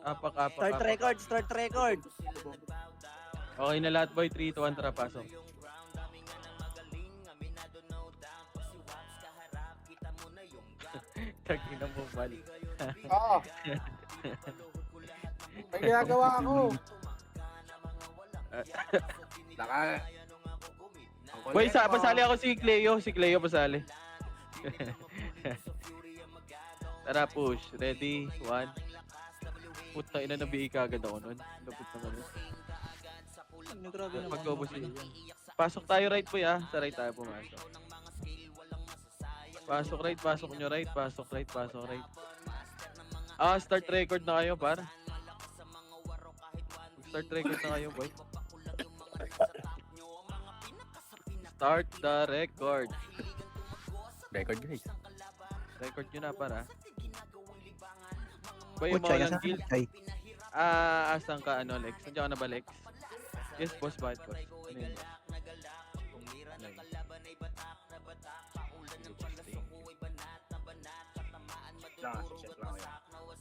Apak. Start record. Okay na lahat, boy. 3, 2, 1, tara, pasok. Tagina mo, Val. Oo. May ginagawa ako. Naka. Boy, pasali ako si Cleo. Si Cleo pasali. Tara, push. Ready? 1. Puta, ina nabihi ka agad ako nun. Lapot naman nun. Grabe naman. Mag-ubos yun. Pasok tayo right, boy, ah. Sa right tayo pumasok. Pasok right, pasok nyo right. Pasok right. Start record na kayo, par. Start record na kayo, boy. Start the record. Record guys. Record nyo na, par, ah. Boy, yung mga walang guild. Asan ka, ano, Lex? Nandiyan ka na ba, Lex? Yes, boss, bakit, boss? Ano yun?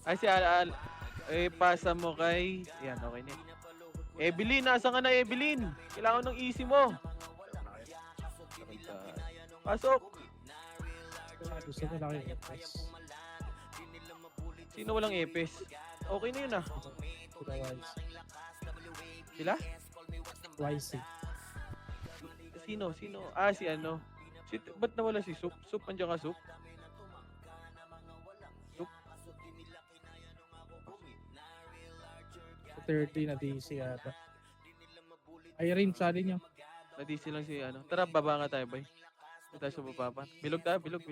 Ay, si Al, pasa mo kay... Yan, okay na. Evelyn, nasa ka na, Evelyn? Kailangan ng easy mo. Pasok. Gusto ko lang yung epes. Sino walang epes? Okay na yun, ah. Sila? YC. Sino? Si ano? Ba't nawala si Soup? Soup, andiyan ka, Soup? Soup? Sa 30 na DC ata. Irene, sali nyo. Na-DC lang si ano. Tara, baba nga tayo, boy. Hindi tayo sa baba pa. Bilog tayo, bilog.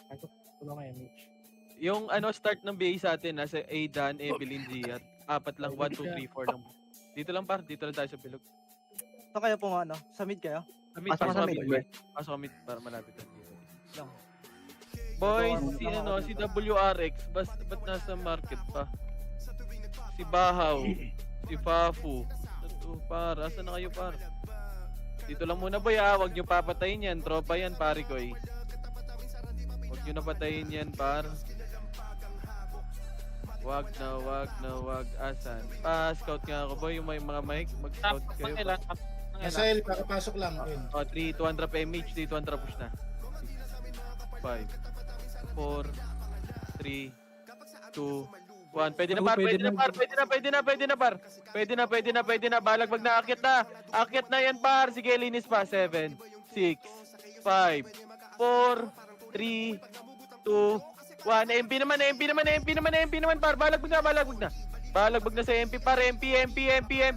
Ako, wala nga image. Yung ano, start ng BA sa atin, nasa Aidan, Evelyn, Gia. 4 lang, 1, 2, 3, 4 lang. Dito lang, par. Dito lang tayo sa bilog. Ito kayo po ano? Sa mid kayo? Pasok sa kami, mid, boy. Pasok kami para malapit lang dito. Lang. Boys, si WRX, ba't nasa market pa? Si Bahaw, si Fafu. Ito, par. Asan na kayo, par? Dito lang muna, boy, ah. Huwag nyo papatayin yan. Tropa yan, pare ko, eh. Huwag nyo napatayin yan, par. Wag na. Asan? Pa-scout nga ako, boy. Yung may mga mic, mag-scout kayo. Asael, kakapasok lang. Yun. 3, 200 PMH, 3, 200 push na. 5, 4, 3, 2, 1. Pwede na, par. Pwede na. Balagbag na, akit na. Akit na yan, par. Sige, linis pa. 7, 6, 5, 4, 3, 2, 1. MP naman, par. Balagbag na. Balagbag na sa MP, par. MP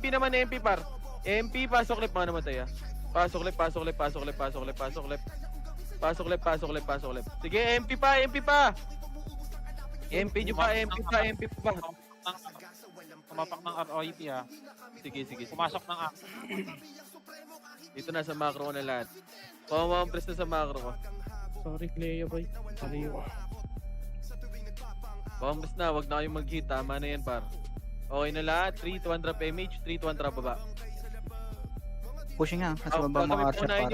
naman, MP, par. MP, pasok left, mga namatay, ah. Pasok left. Sige, MP pa. MP pa. Tumapak ng ROIP, ah. Sige. Pumasok ng Dito na sa macro ko na lahat. Pumampress na sa macro ko. Sorry, Cleo boy. Sorry. Pumampress na, wag na kayong mag-hit. Tama na yan, par. Okay na lahat. 3, 200 PMH, 3, 200 baba. Pushing nga, nasa baba mga archer para.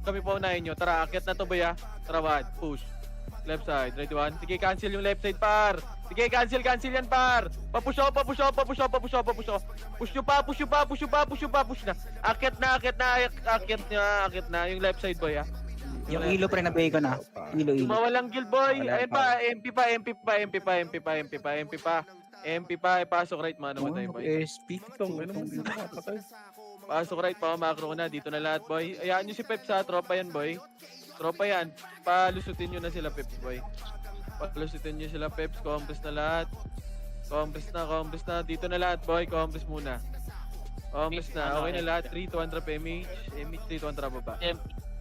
Kami paunahin nyo. Tara, akit na to, boy, ah. Tara, what? Push. Left side, ready 1. Sige, cancel yung left side, par. Sige, cancel yan, par. Papush off. Push na. Akit na. Yung left side, boy, ah. Yung ilo pre na ko na. Ilo. Mawalang guild, boy. Ayun pa, MP pa. Pasok right, mga namatay, boy. SP. Pasok right, pa macro ko na. Dito na lahat, boy. Ayaan nyo si Peps, ha. Tropa yan, boy. Tropa yan. Palusutin nyo na sila, Peps, boy. Palusutin nyo sila, Peps. Compress na lahat. Compress na. Dito na lahat, boy. Compress muna. Compress na. Okay na lahat. 3, 200 PMH. MH, 3, 200 baba.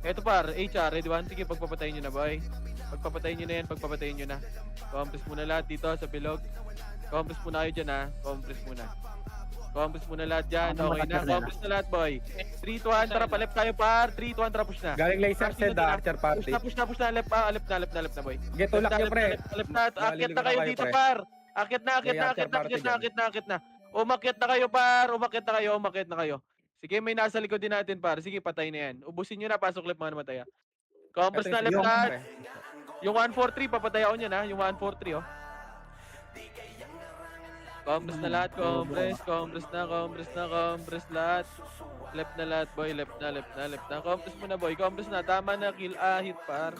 Eto, par. HR, ready 1. Sige, pagpapatayin nyo na, boy. Pagpapatayin nyo na. Compress muna lahat dito sa bilog. Compress muna kayo dyan, ha. Compress muna lahat dyan. Okay na. Compress na lahat, boy. 3, 200. Tara, palep tayo, par. 3, 200 push na. Galing laser set, archer party. Push na. Left na, boy. Get tulak nyo, pre. Left na. Akit na kayo dito, par. Akit na. Umakyat na kayo. Sige, may nasa likod din natin, par. Sige, patay na yan. Ubusin nyo na. Pasok left, mga namatay, ha. Compress na left lahat. Yung 143, papatay ako niyan ha. Yung 143, oh. Compress na lahat, compress lahat. Left na lahat, boy. Left na. Compress mo na, boy. Compress na. Tama na, kill. Hit par.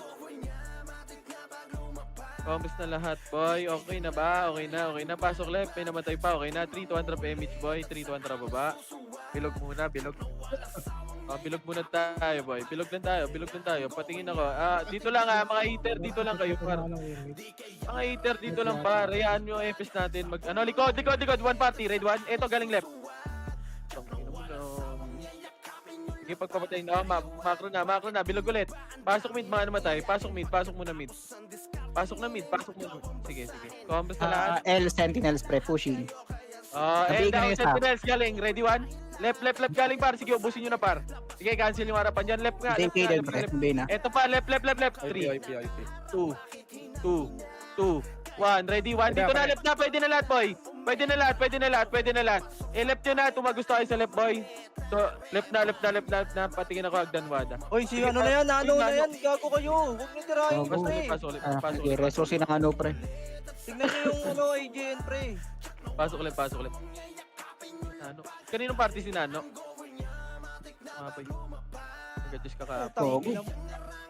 Compress na lahat, boy. Okay na ba? Okay na. Pasok left. May namatay pa. Okay na. 3-200 PMH, boy. 3-200 baba. Bilog muna, bilog. Bilog muna tayo, boy. Bilog lang tayo. Patingin ako. Dito lang mga eater. Dito lang kayo, par. Mga eater, dito lang, par. Hayaan nyo FS natin. Likod. One party. Red one. Eto, galing left. Sige, pagpapatayin na. Macro na. Bilog ulit. Pasok mid, mga namatay. Pasok muna mid. Pasok muna. Sige. Compress na lahat. L Sentinels pre pushing. L Sabihin ko na down, yung Sentinels, galing. Ready one? Left galing, par. Sige, ubusin nyo na, par. Sige, cancel yung harapan dyan. Left nga. DK din pre. Sabi na. Eto pa, left. 3, IP. 2, 1. Ready, 1. Dito na, left na. Pwede na lahat, boy. Pwede na lahat. Left nyo na. Tumagusto kayo sa left, boy. So, left na. Patingin ako, Agdan Wada. Oy, si ano na yan? Ano na yan? Gago kayo. Huwag niyo tirahin, Gago. pre. Pasok ulit. Sige, resource ng ano pre. Tignan niyo yung IGN, pre. Pasok ulit. Nano. Kaninong party si Nano? Mapay. Nag-adjust ka ka. Oo.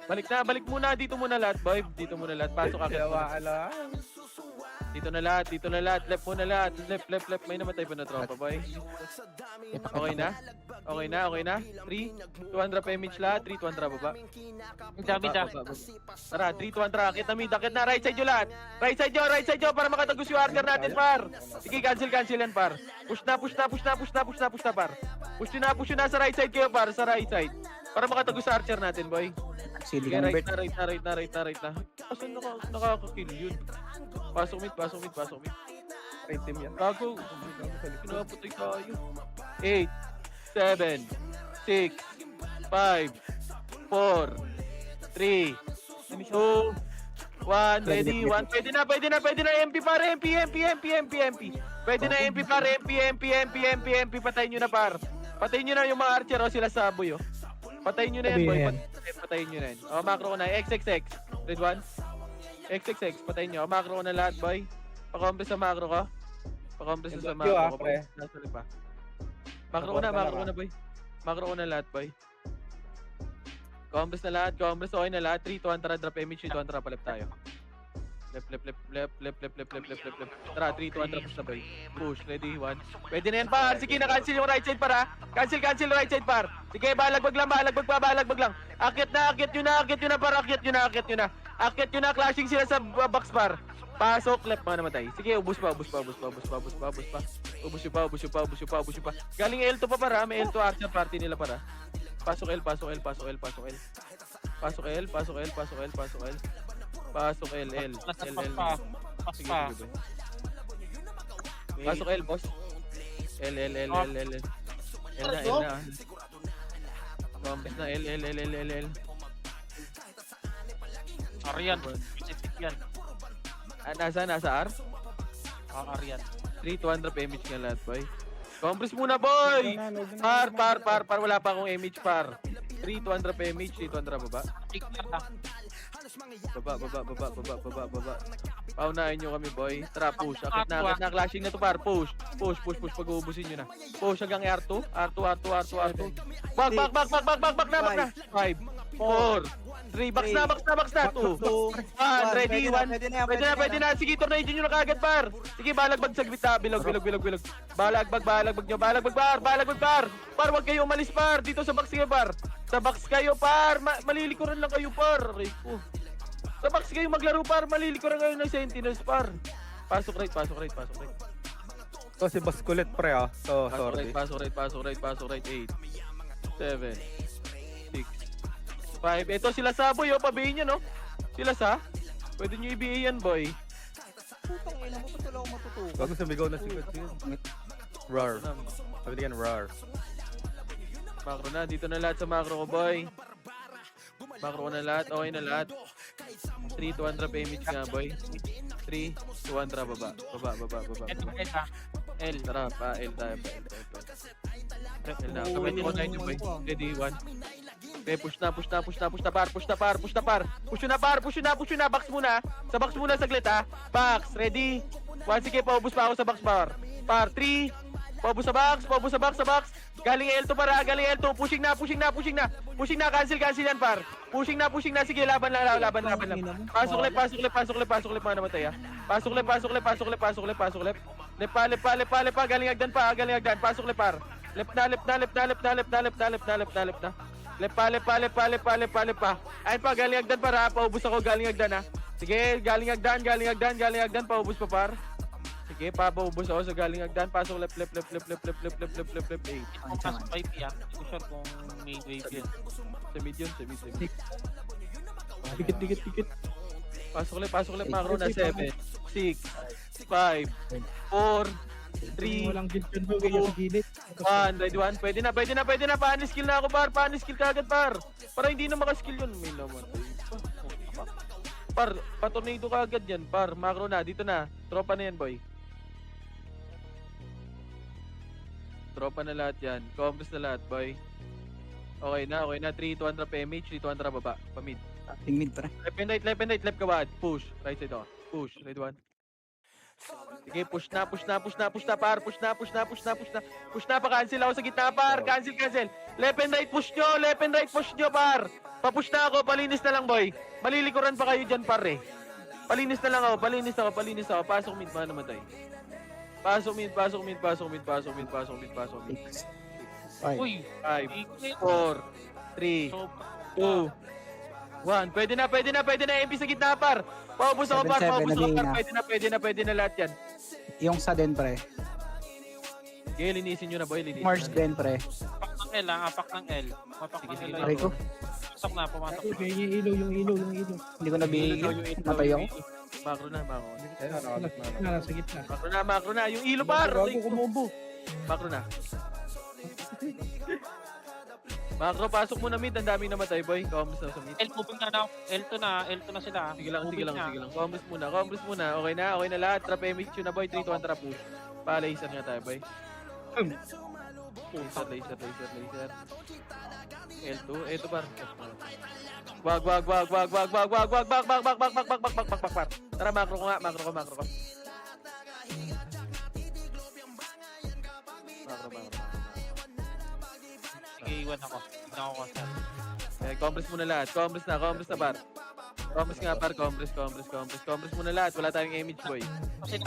Balik muna. Dito muna lahat, boy. Pasok ka. Dito na lahat. Left muna lahat. Left. May namatay pa na tropa, boy. Okay na? 3, 200 PMH lahat. 3, 200 baba. Mida. Tara, 3, 200. Akit na. Right side nyo lahat. Right side nyo para makatagos yung archer natin, par. Sige, cancel yan, par. Push na, par. Push nyo na sa right side kayo, par. Sa right side. Para makatagos sa archer natin, boy. Sili Sige, ng right bird. na. Kasi nakakakill yun. Pasok mid. Item yan. Gago. Pinapatay tayo. 8, 7, 6, 5, 4, 3, 2, 1. Ready, 1. Pwede na. MP par, MP. Pwede na MP par, MP. Patayin nyo na, par. Patayin nyo na yung mga archer, sila sa aboy, Patayin nyo na yan, boy. Patayin nyo na yan. Macro ko na. XXX. Red 1. XXX. Patayin nyo. Macro ko na lahat, boy. Pa-compress sa macro ko. Pa-compress sa macro ko, boy. Nasa pa. Macro ko na, boy. Macro ko na lahat, boy. Compress na lahat. Okay na lahat. 3, 200. Drop image. 200. Palip tayo. Left. Tara, 3, 200. Push na, boy. Push. Ready, 1. Pwede na yan, par. Sige, na-cancel yung right side, par, ha. Cancel right side, par. Sige, balagbag lang. Akyat nyo na, par. Akyat nyo na. Clashing sila sa box, par. Pasok, left, mga namatay. Sige, ubus pa. Ubus pa. Galing L2 pa, par, ha. May L2 archer party nila, par, ha. Pasok L. Pasok L. Pasok L. Pasok L. Sige, boy. Pasok L, boss. L na. Compress na, L. Arian. Specific yan. Nasa R? Arian. 3, 200 PMH nga lahat, boy. Compress muna, boy! Par. Wala pa akong image, par. 3, 200 PMH, 200 baba. Baba. Paunahin nyo kami, boy. Tara, push. Akit na. Clashing na to, par. Push. Pag-uubusin nyo na. Push hanggang R2. Back na. 5, 4, 3. Box na. 2, 1. Ready, 1. Pwede na. Sige, tornado nyo na kagad, par. Sige, balagbag sa gitna. Bilog. Balagbag nyo. Balagbag, par. Par, wag kayo umalis, par. Dito sa box kayo, par. Sa box kayo, par. Malilikuran lang kayo, par. Sa box kayo maglaro, par. Malilikuran kayo ng Sentinels, par. Pasok right. So, si Boss Kulit, pre, So, sorry. Pasok right. 8, 7, 6, 5. Ito sila sa boy, pabihin nyo, no? Sila sa? Pwede nyo i-BA yan, boy. Putang ina mo, ba't wala akong matutukan? Bago sumigaw na si Rar. Sabi niyan, Rar. Macro na, dito na lahat sa macro ko, boy. Macro ko na lahat, okay na lahat. 3, 200 PMH nga, boy. 3, 200 baba. L, tara, pa L tayo. L na, kamay ko na yun, boy. Ready, 1. Okay, push na par. Push na, box muna. Sa box muna saglit ha. Box, ready? 1, sige, paubos pa ako sa box par. Par, 3, paubos sa box. Galing L2 para, pushing na. Cancel yan par. Pushing na, sige, laban. Pasok lep, mga namatay ha. Pasok lep. Lepa, galing agdan. Pasok lep par. Lep na. Lepa. Ayun pa, galing agdan para, paubos ako, galing agdan ha. Sige, galing agdan, paubos pa par. Sige, papaubos ako sa galing agdan, pasok lep. Pasok 5 yan. Hindi ko sure kung may wave yan. Sa mid yun. Dikit. Pasok lep, macro na 7, 6, 5, 4, 3, Walang guild yun bro, kaya sa gilid. 1, ready 1. Pwede na. Paano-skill na ako, par. Paano-skill ka agad, par. Para hindi na makaskill yun. May naman. Par, patornado ka agad yan, par. Macro na, dito na. Tropa na yan, boy. Tropa na lahat yan. Compress na lahat, boy. Okay na. 3, 200 PMH, 3, 200 baba. Pamid. Ting mid pre. Left and right, left kawad. Push. Right side ako. Push. Ready 1. Sige, push na, par. Push na, pa-cancel ako sa gitna, par. Cancel. Left and right, push nyo, par. Papush na ako, palinis na lang, boy. Malilikuran pa kayo dyan, par, eh. Palinis ako. Pasok mid, mga namatay. Pasok mid. 5. Uy! 5, 4, 3, So, 2, 1. Pwede na. MP sa gitna, par. Paubos ako, par. 7-7 Pwede na lahat yan. Yung sa den pre. Sige, linisin nyo na, boy. Mars den pre. apak ng L ha, apak ng L. Apak ng L. Aray ko. Pumasok Okay, na. yung ilaw. Hindi ko nabigyan. Matay ako. Macro na. Nasa gitna. Macro na. Yung ilo, par. Bago kumubo. Macro na. Macro, pasok muna mid. Ang daming namatay, boy. Combos na sa mid. L moving na daw. L2 na sila. Sige lang. Moving na. Combos muna. Okay na lahat. Trap MH yun na, boy. 3 to 1 trap push. Palaisan nga tayo, boy. Laser. L2. Ito, par. Wag. Tara, macro ko. Macro. Sige, iwan ako. Tignan ko sir. Compress muna lahat. Compress na, par. Compress nga, par. Compress muna lahat. Wala tayong image, boy.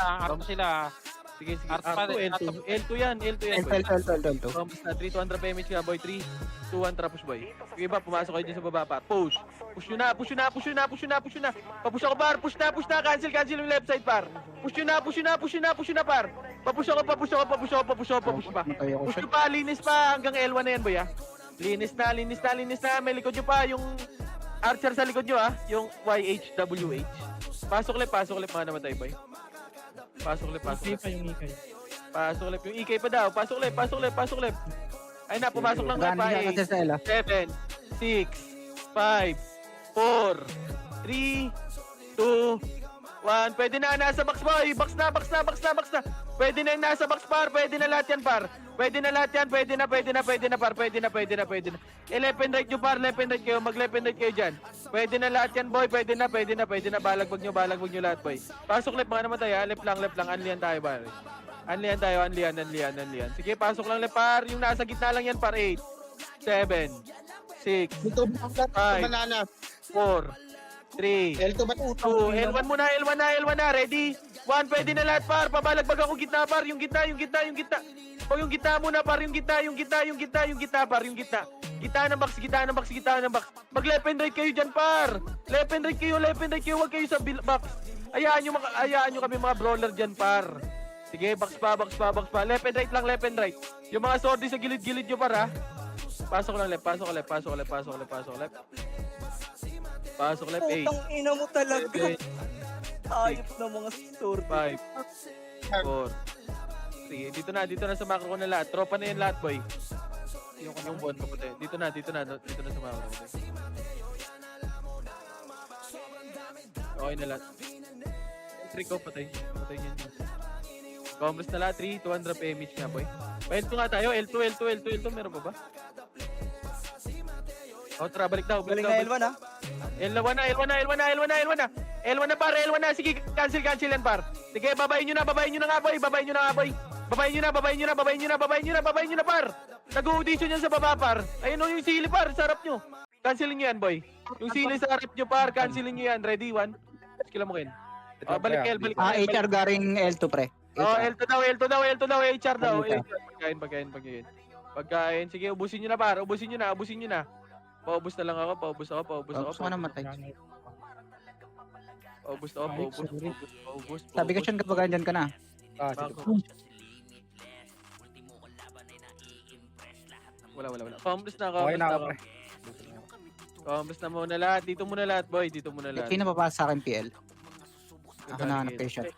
Arto sila. Sige. Art pa rin, L2 yan, boy. L2. Compress na. 3 to 1 trap image nga, boy. 3, 2, 1 trap push, boy. Sige ba, pumasok kayo dyan sa baba, par. Push nyo na. Papush ako, par. Push na. Cancel yung left side, par. Push nyo na, par. Papush ako. Matay ako Push siya. nyo pa, linis pa. Hanggang L1 na yan, boy, ha. Linis na. May likod nyo pa. Yung archer sa likod nyo, ha. Yung YHWH. Pasok lep, mga namatay, boy. Pasok lep. Okay pa yung ikay. Yung EK pa daw. Pasok lep. Ay na, pumasok lang nga pa. Gano'n kasi sa L 7, 6, 5, 4, 3, 2, 1. Pwede na, nasa box, boy. Box na. Pwede na yung nasa box, par. Pwede na lahat yan, par. Pwede na. Par. Pwede na. Left and right nyo, par. Left and right kayo. Mag-left and right kayo dyan. Pwede na lahat yan, boy. Pwede na. Balagbag nyo lahat, boy. Pasok left, mga namatay, ha. Left lang. Unlian tayo, par. Unlian. Sige, pasok lang left, par. Yung nasa gitna lang yan, par. 8, 7, 6, 5, 4, 3, L2 ba? 2, L1 na, ready? 1, pwede na lahat, par. Pabalagbag ako gitna, par. Yung gitna. O yung gitna muna, par. Yung gitna, par. Gitna ng box. Mag-left and right kayo dyan, par. Left and right kayo. Huwag kayo sa box. Ayaan nyo kami mga brawler dyan, par. Sige, box pa. Left and right. Yung mga sordi sa gilid-gilid nyo, par, ha. Pasok lang left. Pasok left. 8, Putang ina mo talaga. 7, Ayop na mga store. 5, 4, 3. Dito na sa macro ko na lahat. Tropa na yan lahat, boy. Yung buwan ko puti. Dito na sa macro ko. Okay na lahat. Trick ko, patay niyan. Compress na lahat. 3, 200 PMH nga, boy. Pa L2 nga tayo. L2. Meron pa ba? O, tara, balik daw. Galing Balik na daw. L1 ha. L1 na, par. Sige, cancel yan, par. Sige, babayin nyo na nga, boy. Babayin nyo na, par. Nag-audition yan sa baba, par. Ayun o, yung sili, par. Sarap nyo. Cancelin nyo yan, boy. Yung sili sa harap nyo, par. Cancelin nyo yan. Ready, 1. Skilla mo, Ken. Balik, L. HR garing L2 pre. Oh, L2 daw, HR daw. Pagkain. Pagkain. Sige, ubusin nyo na, par. Ubusin nyo na. Paubos na lang ako, paubos ako. Gusto ko namatay. Paubos. Sabi ko siya kapag andyan ka na. Wala. Paubos na ako. Paubos na muna lahat. Dito muna lahat, boy. Sino papasok sa akin PL? Ako na patient.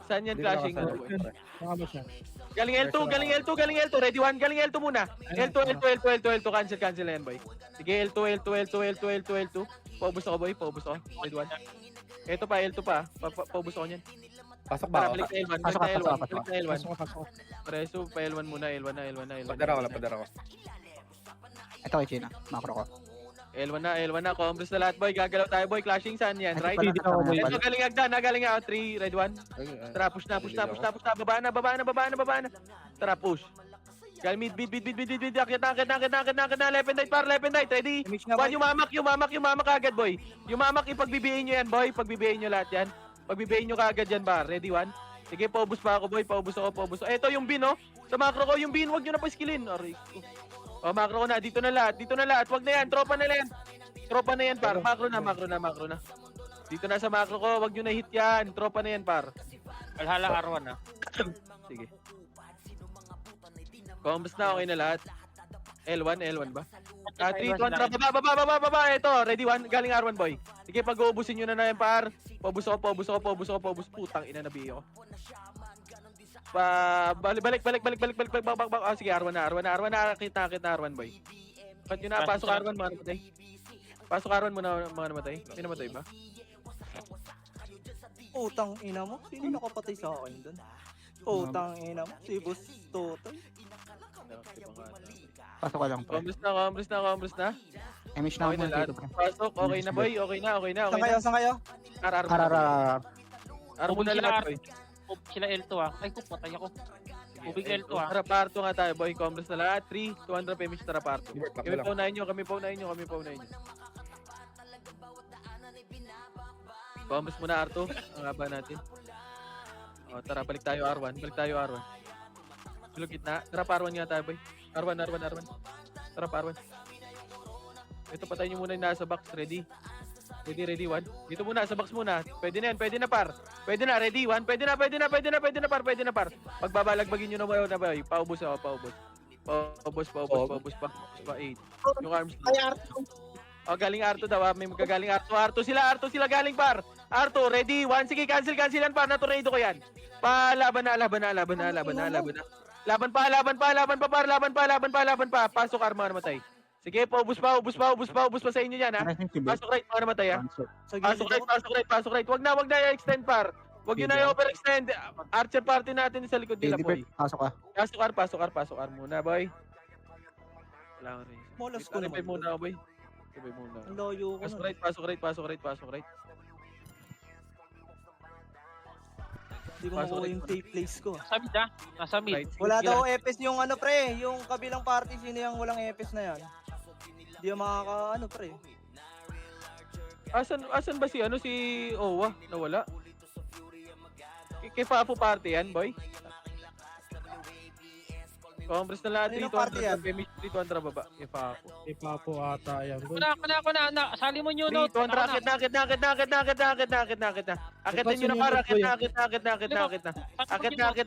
Saan yan clashing? Boy? Baka ba siya? Galing L2. Ready, 1. Galing L2 muna. L2. Cancel na yan, boy. Sige, L2. Paubos ako, boy. Ready, 1. Ito pa, L2 pa. Paubos ako niyan. Pasok Para ba? balik na L1. Pasok. Balik na L1. Pasok. Preso, pa L1 muna. L1 na. Padara ko. Ito kay China. Macro ko. L1 na. Compres na lahat, boy. Gagalaw tayo, boy. Clashing saan yan, right? Ito pala Ito, kasama galing agdan. Galing ako. 3, ready, 1. Tara, push na. Baba na. Tara, push. Galing mid. Akit na. Left and right. Ready? Image nga, One, boy. yumamak agad, boy. Yumamak, ipagbibihin nyo yan, boy. Pagbibihin nyo lahat yan. Pagbibihin nyo kaagad yan, bar. Ready, 1. Sige, paubos pa ako, boy. Paubos ako. Ito yung bin, oh. Sa macro ko, yung bin. Huwag nyo na pa-skillin. Aray ko. Oh, macro ko na. Dito na lahat. Huwag na yan. Tropa na yan, par. Macro na. Dito na sa macro ko. Huwag nyo na hit yan. Tropa na yan, par. Valhalla R1 ah. Sige. Combos na, okay na lahat. L1 ba? 3, 2, 1, baba. Ito, ready, 1. Galing R1, boy. Sige, pag-uubusin nyo na yan, par. Paubos ako. Putang ina, nabihi ako. Balik. Sige, R1 na. Kita R1, boy. Ba't nyo na, pasok R1, mga namatay. Pasok R1 mo na, mga namatay. May namatay ba? Utang ina mo. Sino nakapatay sa akin doon? Utang ina mo. Si Boss Totoy. Pasok ko lang pre. Combos na. Image na Okay na ako lahat. dito pre. Pasok, okay na, boy. Okay na. Saan kayo? R mo na lahat, boy. Sila L2 ah. Ay, patay ako. Ubig L2 ah. Tara, parto nga tayo, boy. Combos na lahat. 3, 200 PMH, tara, parto. Kami paunahin nyo. Combos muna, Arto. Ang haba natin. O, tara, balik tayo, R1. Sulog gitna. Tara, R1 nga tayo, boy. R1. Tara, R1. Ito, patay nyo muna yung nasa box. Ready, 1. Dito muna, sa box muna. Pwede na, par. Pwede na, ready, 1. Pwede na, par. Pagbabalagbagin nyo na, boy. Paubos ako. Paubos pa. 8. Yung arms. O, galing Arto daw. May magagaling Arto. Arto sila galing, par. Arto, ready, 1. Sige, cancelan, par. Naturado ko yan. Laban na. Laban pa. Pasok, arma namatay. Sige, paubos pa sa inyo yan, ha. Pasok right, mga namatay, ha. Pasok right. Wag na i-extend, par. Wag nyo na i-overextend. Archer party natin sa likod nila, boy. Pasok ka. Pasok muna, boy. Wala ko rin. Molas ko naman. Revive muna, boy. Ang layo ko na. Pasok right. Hindi ko makuha yung safe place ko. Nasa mid ah. Nasa mid. Right. Wala daw EPS yung pre. Yung kabilang party. Sino yung walang EPS na yan? Hindi yung pre. Asan ba si Owa? Nawala. Kay Papo party yan, boy. Compres na lahat. Ano yung party yan? 300 baba. Kay Papo. May papo ata yan. Kuna. Sali mo nyo no. 300, akit na. Akitin nyo na, para. Akit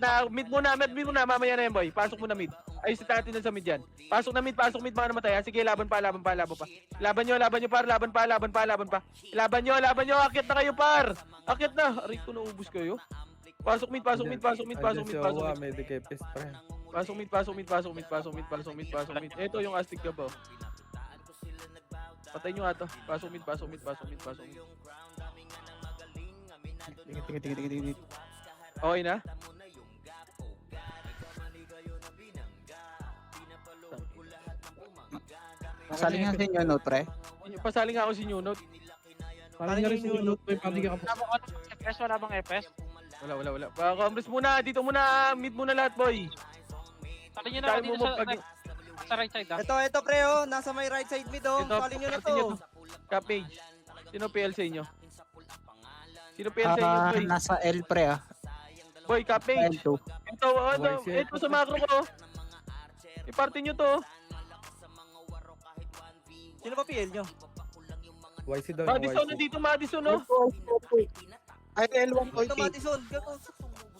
na. Mid muna. Mamaya na yan, boy. Pasok muna mid. Ayos si Tati na sa mid yan. Pasok mid, mga namatay. Sige, laban pa. Laban nyo, par. Laban pa. Laban nyo. Akit na kayo, par. Akit na. Aray ko, naubos kayo. Pasok mid. May DKPS pre. Pasok mid. Ito yung Aztec ka ba? Patay nyo ata. Pasok mid. Tingin. Okay na? Kasali nga sa inyo, note, pre. Pasali nga ako si New Note. Parang nga rin si Unot, boy. Pati ka Wala bang FS? Wala bang FS? Wala. Congress muna, dito muna, meet muna lahat, boy. Pali nyo na ako Tayo dito mo sa, pag- sa right side ah. Ito pre oh, nasa may right side mid oh. Ito, Pali nyo na party nyo to. Ka-page. Sino PL sa inyo? Sino PL sa inyo, boy? Nasa L, pre, ah. Boy, ka-page. L2. Ito sa macro ko. I-party nyo to. Sino ba PL nyo? YC daw. Madison, nandito Madison, no? Ay, L1 ko. Ito Madison.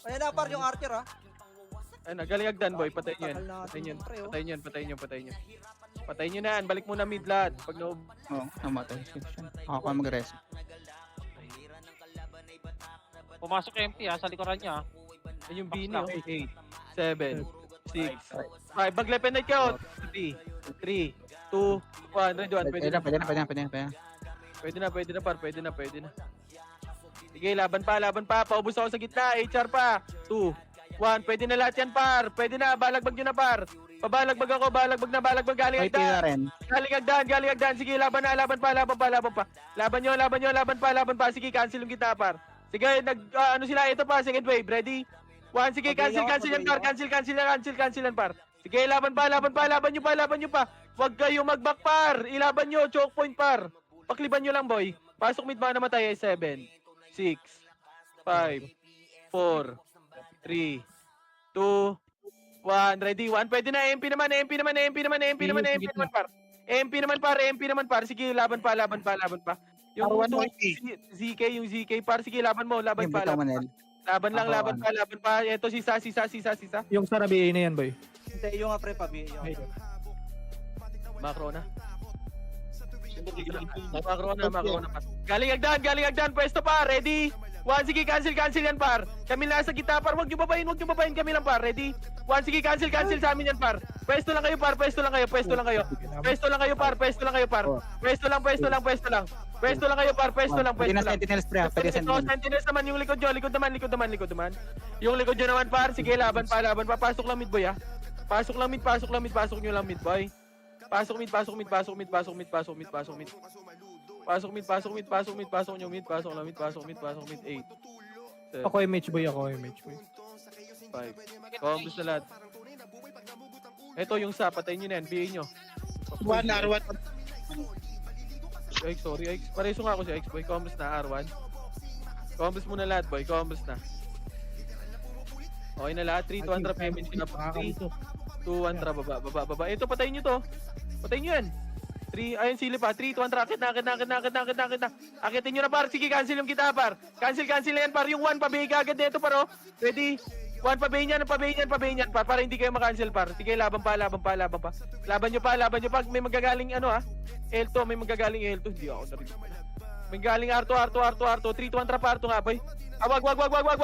Ayan na par yung Archer ah. Ayun na, galing agdan, boy. Patayin nyo yan. Tagal natin Patayin nyo. yun, pre, oh. Patayin nyo. Patayin nyo na yan. Balik muna mid lahat. Pag no... Oo, namatay. Ako ka mag-rest. Pumasok empty ah, sa likuran niya ah. Ayun yung Bini, oh. 8, 7, 6, 5. Mag-left and right ka, oh. 3, 2, 1. Ready, 1. Pwede na. Pwede na, par. Sige, laban pa. Paubos ako sa gitna. HR pa. 2, 1. Pwede na lahat yan, par. Pwede na. Balagbag nyo na, par. Pabalagbag ako. Balagbag. Galing May pila agdan. rin. Galing agdan. Sige, laban pa. Laban nyo. Sige, cancel yung gitna, par. Sige, ano sila? Ito pa. Second wave. Ready? 1. Sige, cancel yan, par. Cancel yan, par. Sige, laban nyo pa. Huwag kayo mag-back, par. Ilaban nyo. Choke point, par. Pakliban nyo lang, boy. Pasok mid ba namatay? 7, 6, 5, 4, 3, 2, 1. Ready? 1. Pwede na. MP naman, par. MP naman, par. Sige, laban pa. Yung yung ZK, par. Sige, laban mo. Laban Yung pa. bitaw Manel. Laban pa. Ito, sisa. Yung sa BA na yan, boy. Hindi yung nga pre pa BA. Macro na. Macro na. Galing agdan. Pwesto pa. Ready? 1. Sige, cancel yan, par. Kami nasa gitna, par. Huwag nyo babayin. Kami lang, par. Ready? 1. Sige, cancel sa amin yan, par. Pwesto lang kayo, par. Pwesto lang kayo, par. Pwesto lang. Pwede na sentinels, pre, ah. Pwede sentinels. Sentinels naman yung likod nyo. Likod naman. Yung likod nyo naman, par. Sige, laban pa. Pasok lang mid, boy, ah. Pasok nyo lang mid, boy. Pasok mid. Pasok lang mid. Pasok lang mid. 8. Ako MH, boy. 5. Combos na lahat. Ito yung sa, patayin nyo na yan. BA nyo. One R1. X, sorry, X. Pareso nga ako si X, boy. Combos na, R1. Combos muna lahat, boy. Combos na. Okay na lahat. 3, 200 payment na po. 3, 2, 1, baba. Ito, patayin nyo to. Patayin nyo yan. 3, ayun sili pa. 3, 2, 1, akit na. Akitin nyo na, par. Sige, cancel yung kita, par. Cancel yan, par. Yung 1, pabihin ka agad nito, par, oh. Ready? 1, pabihin yan, par. Para hindi kayo makancel, par. Sige, laban pa. Laban nyo pa. May magagaling, L2, Hindi ako narinig. May galing R2. 3, 2, 1, trap, R2 nga, boy. Wag.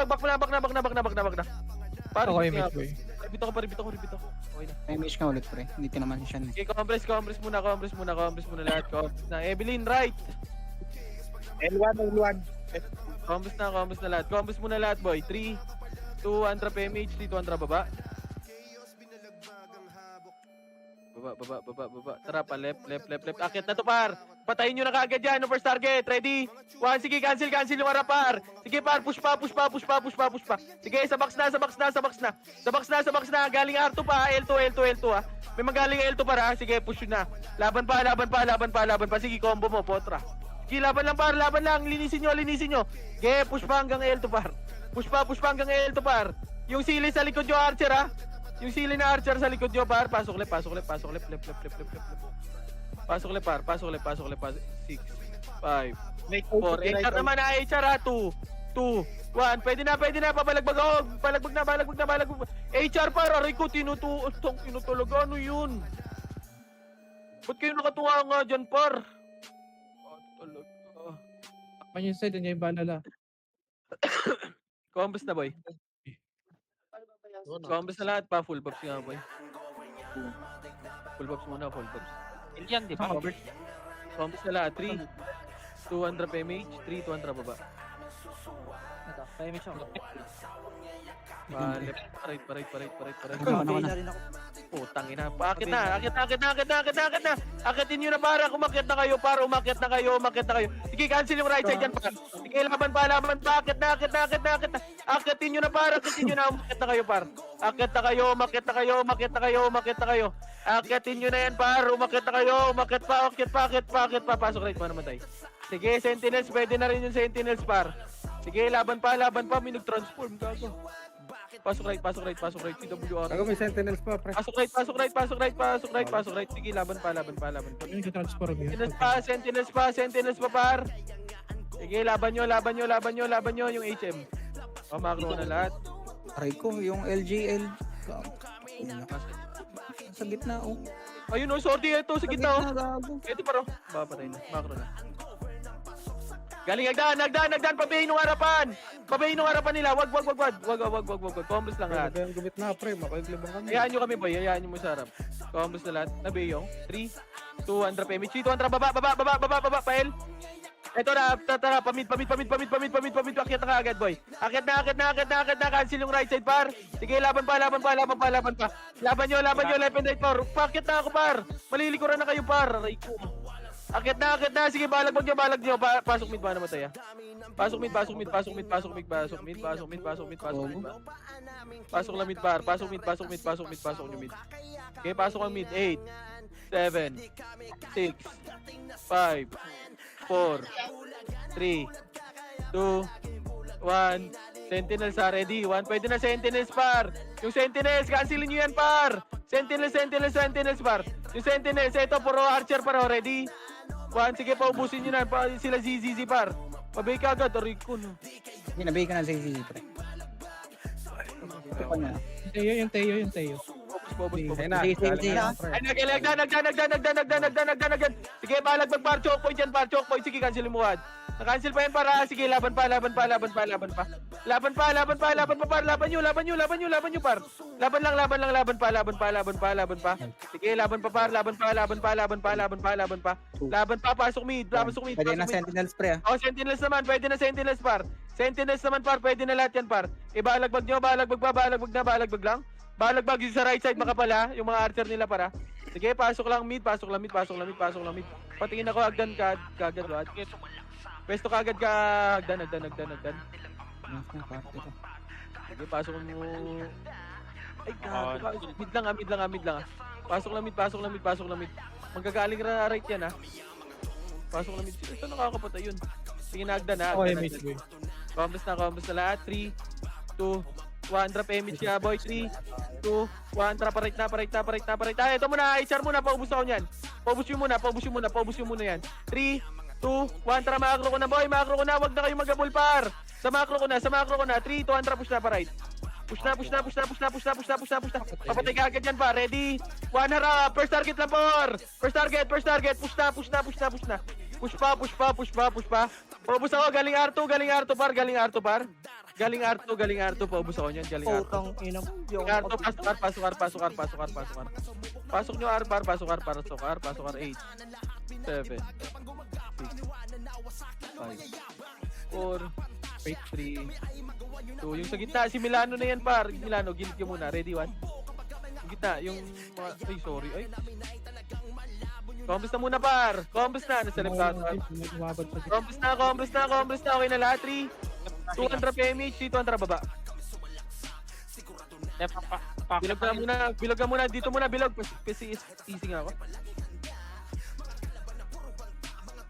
Bak na. Par, Ako MH, boy. Ribito ko. Okay na. May MH ka ulit, pre. Hindi tinaman si Sean, eh. Okay, compress muna lahat. Compress na. Evelyn, right. L1. Compress na lahat. Compress muna lahat, boy. 3, 2, 1, trap MH. 3, 2, 1, trap, baba. Baba. Tara pa, left. Akit na to, par. Patayin nyo na kagad yan. First target. Ready? 1, sige, cancel yung harap, par. Sige, par. Push pa. Sige, sa box na. Galing R2 pa. L2, ah. May magaling L2 para. Sige, push yun na. Laban pa. Sige, combo mo, potra. Sige, laban lang, par. Linisin nyo. Sige, push pa hanggang L2, par. Push pa hanggang L2, par. Yung sili sa likod nyo, Archer, ah. Yung sili na Archer sa likod nyo, par. Pasok left. Pasok left. Pasok left. 6, 5, 4. HR naman na HR, ha. 2, 1. Pwede na. Pabalagbag ako. Balagbag. HR, par. Aray ko, tinutulog. Ano yun? Ba't kayo nakatuwa nga dyan, par? Talaga. Takpan yung side, niya yung banala. Combos na, boy. Combos na lahat pa. Full buffs nga, boy. Full buffs muna. Yan, di ba? Combos na lahat. 3, 200 PMH. 3, 200 baba. Damage ako. Left, right. Ano Okay na? na rin ako. Putang ina. Akit na. Akitin nyo na para. Umakyat na kayo, par. Umakyat na kayo. Sige, cancel yung right side dyan, par. Sige, laban pa. Akit na. Akitin nyo na, par. Umakyat na kayo, par. Umakyat na kayo. Akitin nyo na yan, par. Umakyat na kayo. Umakyat pa. Pasok right mo namatay. Sige, sentinels. Pwede na rin yung sentinels, par. Sige, laban pa. May nag-transform. Gago. Pasok right. CWR. Tago may sentinels pa, pre. Pasok right. Sige, laban pa. Yung transform yun. Sentinels pa, par. Sige, laban nyo, yung HM. Macro na lahat. Aray ko, yung LGL. Sa gitna, oh. Ayun, sorry, ito, sa gitna, oh. gago. Ito, paro. Papatay na, macro na. Galing, nagdaan, pabayin ng harapan nila, wag. Combos lang lahat. Yung gumit na, pre. Makuliblibang kami. Hayaan nyo kami, boy. Hayaan nyo mo sa harap. Combos na lahat. Nabiyong. 3, 2, 1, drop image. 2, 1, baba. Pael. Ito na. Tara. Pamid. Akyat na kaagad, boy. Akyat na. Cancel yung right side, par. Sige, laban pa. Laban nyo. Left and right, par. Pakyat na ako, par. Malilikuran na kayo, par. Aray ko. Akyat na. Sige, balag nyo. Pasok mid ba namatay, ah? Pasok mid. Pasok lang mid, par. Pasok mid. Okay, pasok ang mid. 8, 7, 6, 5, 4, 3, 2, 1. Sentinels are ready. 1. Pwede na sentinels, par. Yung sentinels, cancelin nyo yan, par. Sentinels, par. Yung sentinels, ito, puro archer, par. Ready? 1. Sige, paubusin nyo na. Sila ZZZ, par. Pabay ka agad. Aray ko, no. Ginabay ka na sa ZZ, pre. Ito na. Yung Teo. Pobos. Ayun na. Sige na. Ay, nagdan. Sige, balag mag-par. Choke point yan, par. Choke point. Sige, cancel mo, Wad. Na-cancel pa yan, para. Sige, laban pa, par. Laban nyo, par. Laban pa. Sige, laban pa, pasok mid. Pwede na sentinels, pre, ah. Oh, sentinels naman, pwede na sentinels, par. Pwede na lahat yan, par. Balagbag nyo, balagbag lang. Balagbag yung sa right side, makapala, yung mga archer nila, para. Sige, pasok lang mid. Patingin ako, agdan kagad, Wad. Pwesto kagad ka, agdan. Sige, pasok mo. Ay, gago. Mid lang. Pasok lang mid. Manggagaling na right yan, ha. Pasok lang mid. Ito nakakapatay yun. Sige na, agdan, ha. Okay, mate, boy. Combos na lahat. 3, 2, 1. Drop image siya, boy. 3, 2, 1. Tara, parit na. Ay, ito muna. HR muna. Paubos ako niyan. Paubos yung muna yan. 3, 2, 1. Tara, makro ko na, boy. Wag na kayo mag-abol, par. Sa makro ko na. 3, 2, 1. Tara, push na, pa right. Push na. Papatay ka agad yan, pa. Ready? 1 harap. First target lang, por. First target. Push na. Push pa. Paubos ako. Galing R2, par. Galing R2. Paubos ako niyan. Galing R2. Putang ina mo. R2, pasok R. Pasok nyo R, par. Pasok R. 8, 7, 6, 5, 4, 3, 2. Yung sa gitna, si Milano na yan, par. Milano, gilid ka muna. Ready, 1. Yung gitna, yung mga... Ay, sorry. Ay. Combos na muna, par. Combos na. Nasa left out. Combos na. Okay na lahat. 3, 2, 1, drop image. 3, 2, 1, drop baba. Bilog ka muna. Dito muna, bilog. Kasi teasing ako.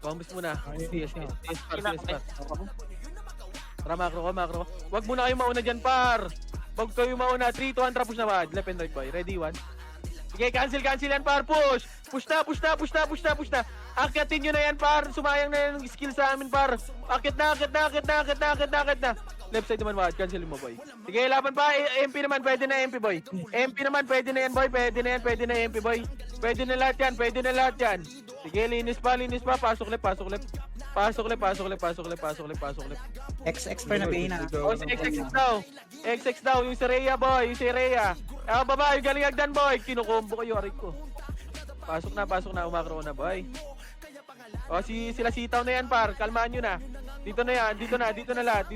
Combos muna. CS par. Tara, macro. Wag muna kayo mauna dyan, par. Wag kayo mauna. 3, 2, 1, push na, Wad. Left and right, boy. Ready, 1. Sige, cancel yan, par. Push na. Akyatin nyo na yan, par. Sumayang na yung skill sa amin, par. Akyat na. Left side naman, Wad. Cancel mo, boy. Sige, laban pa. MP naman, pwede na MP, boy. MP naman, pwede na yan, boy. Pwede na MP, boy. Pwede na lahat yan. Sige, linis pa. Pasok left. Pasok left. XX per na pay na. Oh, si XX daw. Yung si Rhea, boy. Baba, yung galing agdan, boy. Kinukombo kayo, aray ko. Pasok na. Umakro na, boy. O, sila sitaw na yan, par. Kalmaan nyo na. Dito na lahat.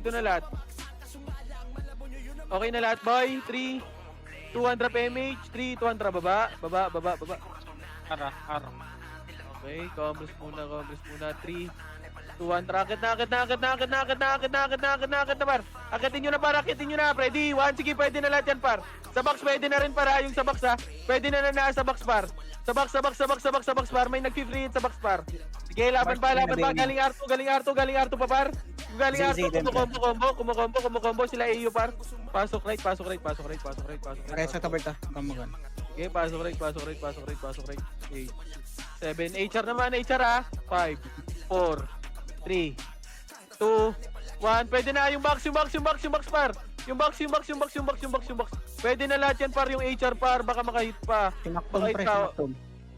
Okay na lahat, boy. 3, 200 PMH. 3, 200 baba. Baba. Ara. Okay, compress muna. 3, 200. Akit na, par. Akitin nyo na, Ready? 1, sige, pwede na lahat yan, par. Sa box, pwede na rin, para yung sa box, ha. Pwede na nasa box, par. Sa box, par. May nag-free sa box, par. Sige, laban pa. Galing Arto pa, par. Galing Arto, kumukombo. Sila AU, par. Pasok right. Pares sa taberta. Kamagan. Okay, pasok right. 8, 7, HR naman, HR, ha. 5, 4, 3, 2, 1. Pwede na yung box, par. Yung box. Pwede na lahat yan, par. Yung HR, par. Baka makahit pa. Si Mactom, Baka pre. ikaw.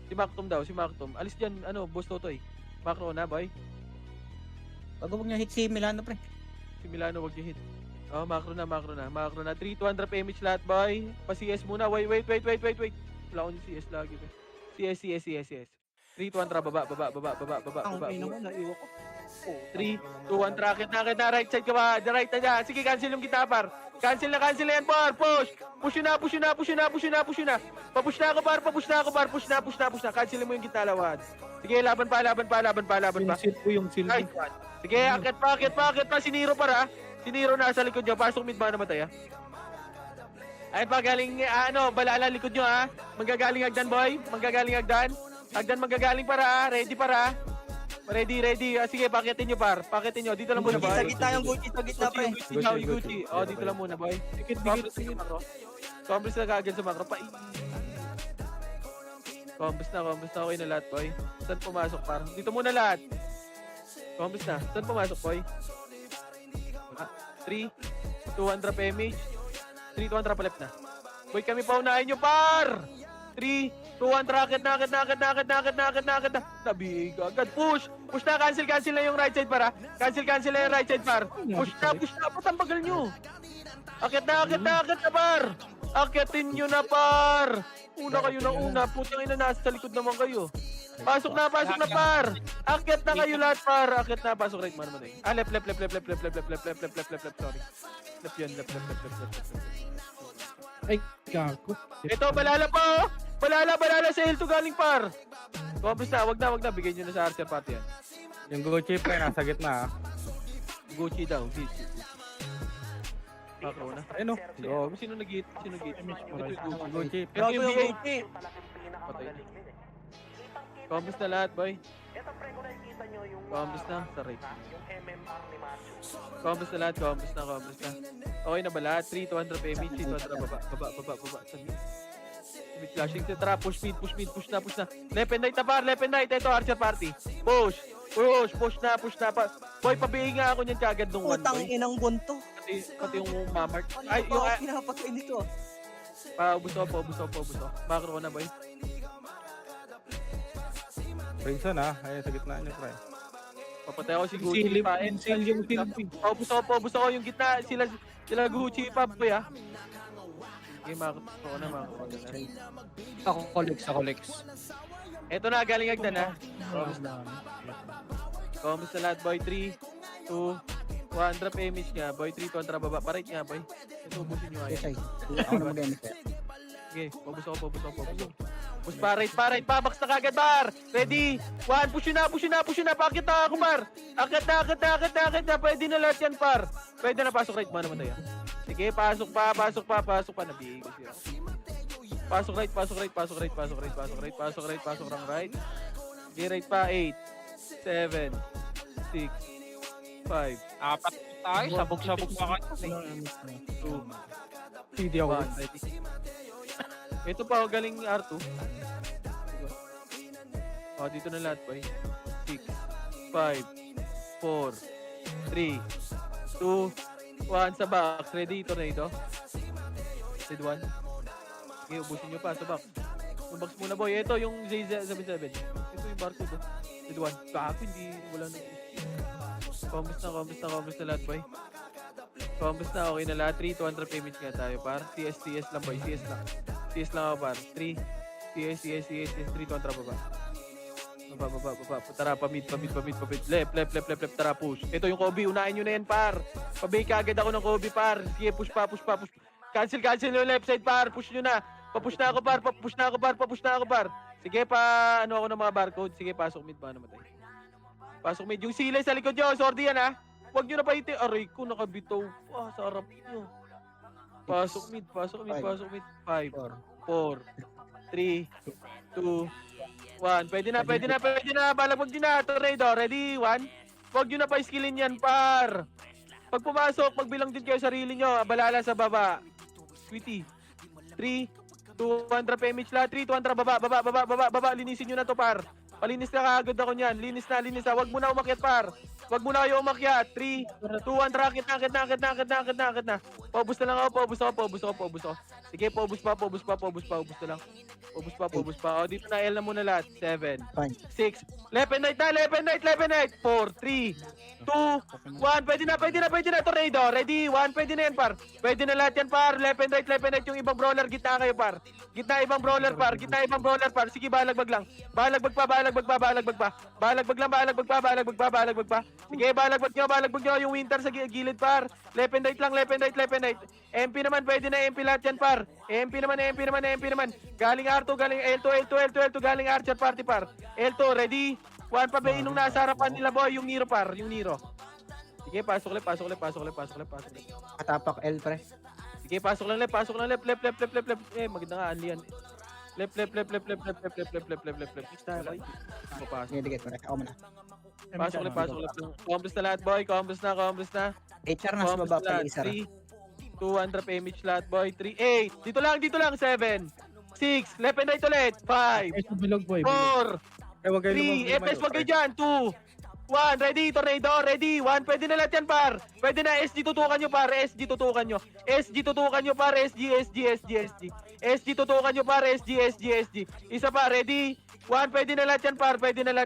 Si Mactom. Si Mactom. Alis dyan, boss Totoy. Macro na, boy. Wag mo niya hit si Milano, pre. Si Milano, wag yung hit. Oh, macro na. 3, 200 PMH lahat, boy. Pa-CS muna. Wait. Wala akong CS lagi, boy. CS. 3, 200, baba. Ang ina mo, naiwan ko. 3, 2, 1, racket na, right side ka ba? The right na dyan. Sige, cancel yung kita, par. Cancel na yan, par. Push na. Papush na ako, par. Push na. Cancel mo yung kita, lawad. Sige, laban pa. Yung silpo, yung silpo. Nice one. Sige, akit pa. Siniro, para. Siniro na sa likod nyo. Pasok mid ba namatay, ha? Ayun pa, galing, balala likod nyo, ha? Manggagaling Agdan, boy. Agdan manggagaling, para, ha? Ready, para, ha? Ready. Sige, pakitin nyo, par. Pakitin nyo. Dito lang muna, boy. Sa gitna yung Gucci, pre. Gucci. Oh, dito lang muna, boy. Compress na macro. Compress na kagad sa macro. Compress na. Okay na lahat, boy. Saan pumasok, par? Dito muna lahat. Compress na. Saan pumasok, boy? 3, 200 PMH. 3, 200 pa left na. Boy, kami paunahin nyo, par! 3, 200, akit na. Nabig agad. Push na, cancel na yung right side, para. Cancel na yung right side, par. Push na. Patang bagal nyo. Akit na, par. Akitin nyo na, par. Una kayo na una. Putang ina, nasa likod naman kayo. Pasok na, par. Akit na kayo lahat, par. Akit na, pasok right, man. Left. Sorry. Left. Ay, gago. Ito, balala pa, oh. Balala sa L2 galing, par. Compress na, wag na. Bigay nyo na sa Archer Party yan. Yung Gucci pre, nasa gitna. Gucci daw. Macro na. Ayun o. Go. Sino nag-hit? Ito yung Gucci. Ito yung BA. Patay na. Compress na lahat, boy. Compress na. Sa right. Compress na lahat. Okay na ba lahat? 3, 200 PMH. 200 baba. Mid flashing. Tara, push na. Left and right na, par. Ito, Archer Party. Push na. Boy, pabihin nga ako niyan kagad nung one, Putang boy. inang bunto. Pati yung mamart. Ay, Ay, yung pinapatay nito. ubus ako. Macro ko na, boy. Prinson ha. Ayun sa gitna niyo pre. Papatay ako si Gucci Silip, pa. sil yung silpi. Ubus ako yung gitna. Sila Gucci pa, boy, ha. Okay, macro ko na. Ako Colex. Eto na, galing Agdan, ha. Comments na lahat, boy. 3, 2, 100 PMH nga, boy. 3, 200 baba. Parate nga, boy. Ito, ubusin nyo. Yes, Ayan. ay. Ako na mag-MS. Okay, ubus ako. Push parate. Pabox na kagad, bar. Ready? 1, push na. Pakit na ako, bar. Akit na. Pwede na lahat yan, par. Pwede na, pasok right. Mana naman tayo. Sige, pasok pa. Nabigay ko siya. Pasok right. Pasok right. Sige, right pa. 8, 7, 6, 5, Apat tayo. Sabog-sabog pa kayo. 2, Hindi ako. 1. Ready? Ito pa, galing R2. Dito na lahat, boy. 6, 5, 4, 3, 2, 1 sa box. Ready? Ito na ito. Red 1. Sige, ubusin nyo pa sa box. Yung box muna, boy. Ito yung Z77. Ito yung barcode. Red 1. Kako, hindi. Wala na. Combos na lahat, boy. Combos na, okay na lahat. 3, 200 payments nga tayo, par. CS lang, boy. CS lang ako, par. 3, CS, 3, 200 pa ba? Baba. Tara, pamid. Left. Tara, push. Ito yung Kobe, unahin nyo na yan, par. Pabake agad ako ng Kobe, par. Sige, push pa. Cancel yung left side, par. Push nyo na. Papush na ako, par. Sige, ano ako ng mga barcode. Sige, pasok mid ba namatay. Pasok mid. Yung sila sa likod nyo, sordi yan, ha. Huwag nyo na paiti. Aray ko, nakabitaw. Sa harap nyo. Pasok mid. 5, 4, 3, 2, 1. Pwede na. Balagbag din na. Tornado, ready? 1. Huwag nyo na pa-skillin yan, par. Pag pumasok, magbilang din kayo sarili nyo. Balala sa baba. Sweetie. 3, 200 PMH lahat. 3, 200, baba. Linisin nyo na to, par. Palinis na kaagad ako niyan. Linis na. Huwag mo na umakyat, par. Huwag mo na kayo umakyat. 3, 2, 1, akit na. Paubos na lang ako. Paubos ako. Sige, paubos pa. Paubos na lang. Paubos pa. O, dito na L na muna lahat. 7, Fine. 6. Left and right. 4, 3, 2, 1. Pwede na. Tornado. Ready? 1. Pwede na yan, par. Pwede na lahat yan, par. Left and right. Yung ibang brawler, gitna kayo, par. Gitna ibang brawler, par. Sige, balagbag lang. Balagbag pa. Balagbag pa. Sige, balagbag nyo. Yung winter sa gilid, par. Left and right. MP naman, pwede na MP lahat yan, par. MP naman. Galing R2, galing L2, galing Archer party, par. L2, ready? 1 pa ba nung nasa harapan nila, boy? Yung Nero, par. Sige, pasok ulit. Katapak L, pre. Sige, pasok lang left. Left. Maganda nga, Anli yan. Left. Papasok. Sige, dikit, pre. Ako muna. Pasok ulit. Combos na lahat, boy. Combos na. HR na sa baba, pre. Isa. 3, 200 PMH lahat, boy. 3, 8. Dito lang. 7, 6. Left and right ulit. 5, Ay, sa bilog, boy. 4, Huwag kayo 3. FS wag kayo dyan. 2, 1. Ready, Tornado. Ready. 1. Pwede na lahat yan, par. Pwede na. SG tutukan nyo, par. SG tutukan nyo, par. SG tutukan nyo, par. SG. Isa pa. Ready. 1. Pwede na lahat yan, par. Pwede na.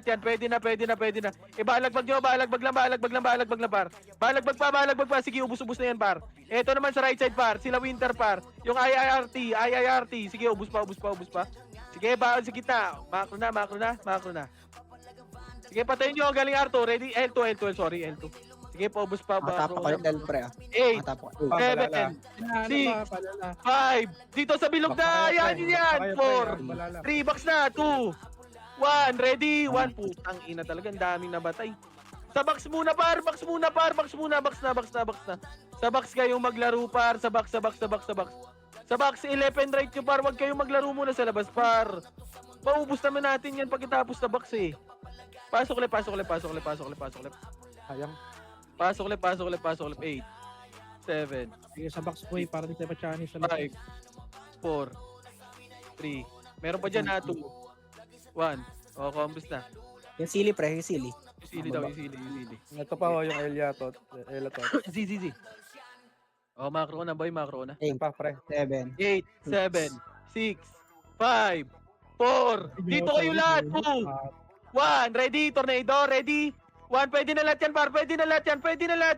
Balagbag nyo. Balagbag lang, par. Balagbag pa. Sige, ubus na yan, par. Ito naman sa right side, par. Sila Winter, par. Yung IIRT. Sige, ubus pa. Sige, baon sa gitna. Macro na. Sige, patayin nyo. Galing R2. Ready? L2. Sige, paubos pa. Katapak ko yung L, pre. 8, Katapak. 7, 6, 5. Dito sa bilog na. Yan. 4, 3, box na. 2, 1. Ready? 1. Putang ina talaga. Ang daming nabatay. Sa box muna, par. Box na. Sa box kayong maglaro, par. Sa box. Sa box, 11 right nyo, par. Huwag kayong maglaro muna sa labas, par. Maubos naman natin yan pagkatapos sa box, eh. Pasok ulit. Sayang. Pasok ulit. 8, 7, Sige, sa box, boy. Para di tayo pa-chani sa 5, 4, 3. Meron pa dyan, 2, 1. O, combos na. Yung sili, pre. Yung sili. Yung sili daw. Ito pa yung Eliatot. Z. O, macro na, boy. Macro na. 8, Pa, pre. 7. 8, 7, 6, 5, 4. Dito kayo lahat. 2, 1. Ready? Tornado. Ready? 1. Pwede na lahat yan, par. Pwede na lahat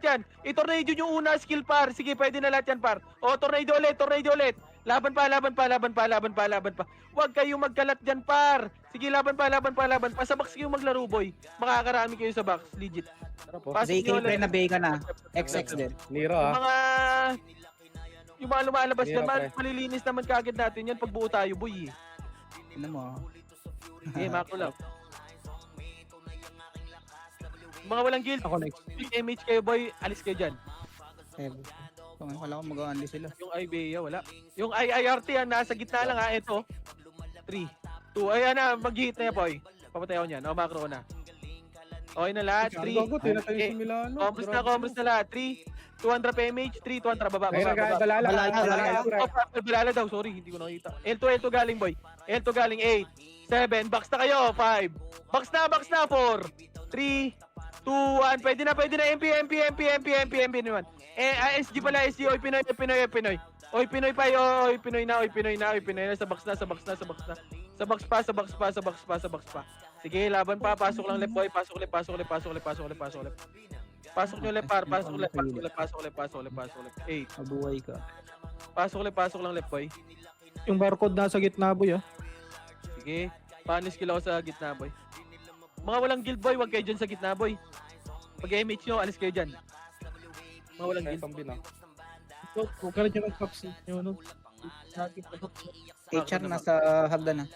yan. I-tornado yung una skill, par. Sige, pwede na lahat yan, par. O, tornado ulit. Laban pa. Huwag kayong magkalat dyan, par. Sige, laban pa. Sa box kayo maglaro, boy. Makakarami kayo sa box. Legit. Pasok Baking, nyo pre, ulit. na bacon na. XX din. Nero, Yung mga lumalabas Hirap, naman, pre. malilinis naman kagad natin yan pag buo tayo, boy. Ano mo? Okay, macro lang. Mga walang guild, Ako next. MH kayo, boy, alis kayo dyan. 7. Wala akong mag-only sila. Yung IBA, wala. Yung IIRT, nasa gitna lang, ito. 3, 2, ayan na, mag-hit na yan, boy. Papatay ako niyan, macro na. Okay na lahat, 3. Gago, tinatayo Okay. si Milano. Combos na lahat, 3, 200 PMH, 3, 200, baba. Balala daw, sorry, hindi ko nakita. L2 galing, boy. L2 galing, 8, 7, box na kayo, 5. Box na, 4, 3, 2, 1. Pwede na, MP naman. SG pala, SG, oy, Pinoy. Oy, Pinoy pa, oy, Pinoy na. Sa box na. Sa box pa. Sige, laban pa, pasok lang left, boy. Pasok ulit. Pasok nyo left, par. Pasok ulit. 8. Mabuhay ka. Pasok lang left, boy. Yung barcode nasa gitna, boy, ah. Sige, panis kill ako sa gitna, boy. Mga walang guild boy, wag kayo dyan sa gitna boy. Pag MH nyo, alis kayo dyan. Mga walang guild. So, huwag ka na dyan mag-foxy. Yung ano, HR nasa hagdan na.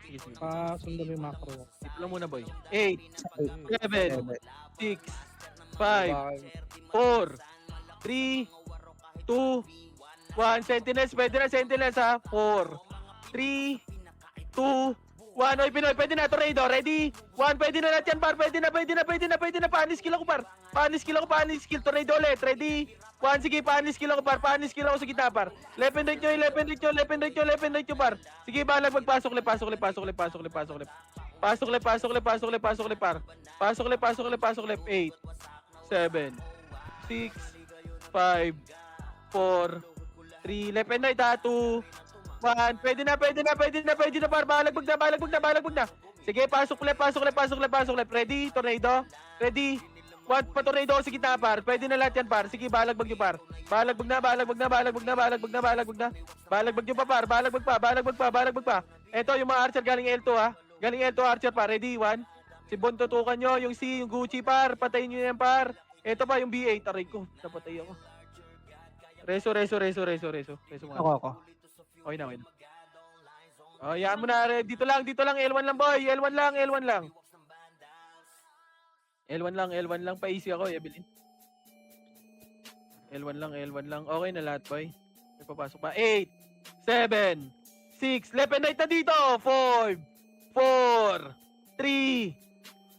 Sige, sige. sundan mo yung macro. Dito lang muna boy. 8, 7, 6, 5, 4, 3, 2, 1. Sentinels, pwede na sentinels ha. 4, 3, 2, 1. Oy, Pinoy, pwede na. Tornado, ready? 1, pwede na lahat yan, par. Pwede na. Panis skill ako, par. Panis skill. Tornado ulit. Ready? 1, sige, panis skill ako, par. Panis skill ako sa gitna, par. Left and right nyo, par. Sige, balag magpasok ulit, par. Pasok ulit, 8, 7, 6, 5, 4, 3, left and right ha, 2, 1, pwede na, par. Balag na. Sige, pasok ulit. Ready, tornado. Ready. 1, pa-tornado ako sa gitna, par. Pwede na lahat yan, par. Sige, balagbag nyo, par. Balagbag na. Balagbag nyo pa, par. Balagbag pa. Eto, yung mga archer galing L2, ha. Galing L2 archer, par. Ready, 1. Si Bon, tutukan nyo. Yung C, yung Gucci, par. Patayin nyo yan, par. Eto pa, yung B8. Aray ko, napatay ako. Reso muna. Ako. Okay na. Oh, yan mo na. Dito lang. L1 lang, boy. L1 lang. L1 lang. Pa-easy ako, Evelyn. L1 lang. Okay na lahat, boy. May papasok pa. 8, 7, 6. Left and right na dito. 5, 4, 3,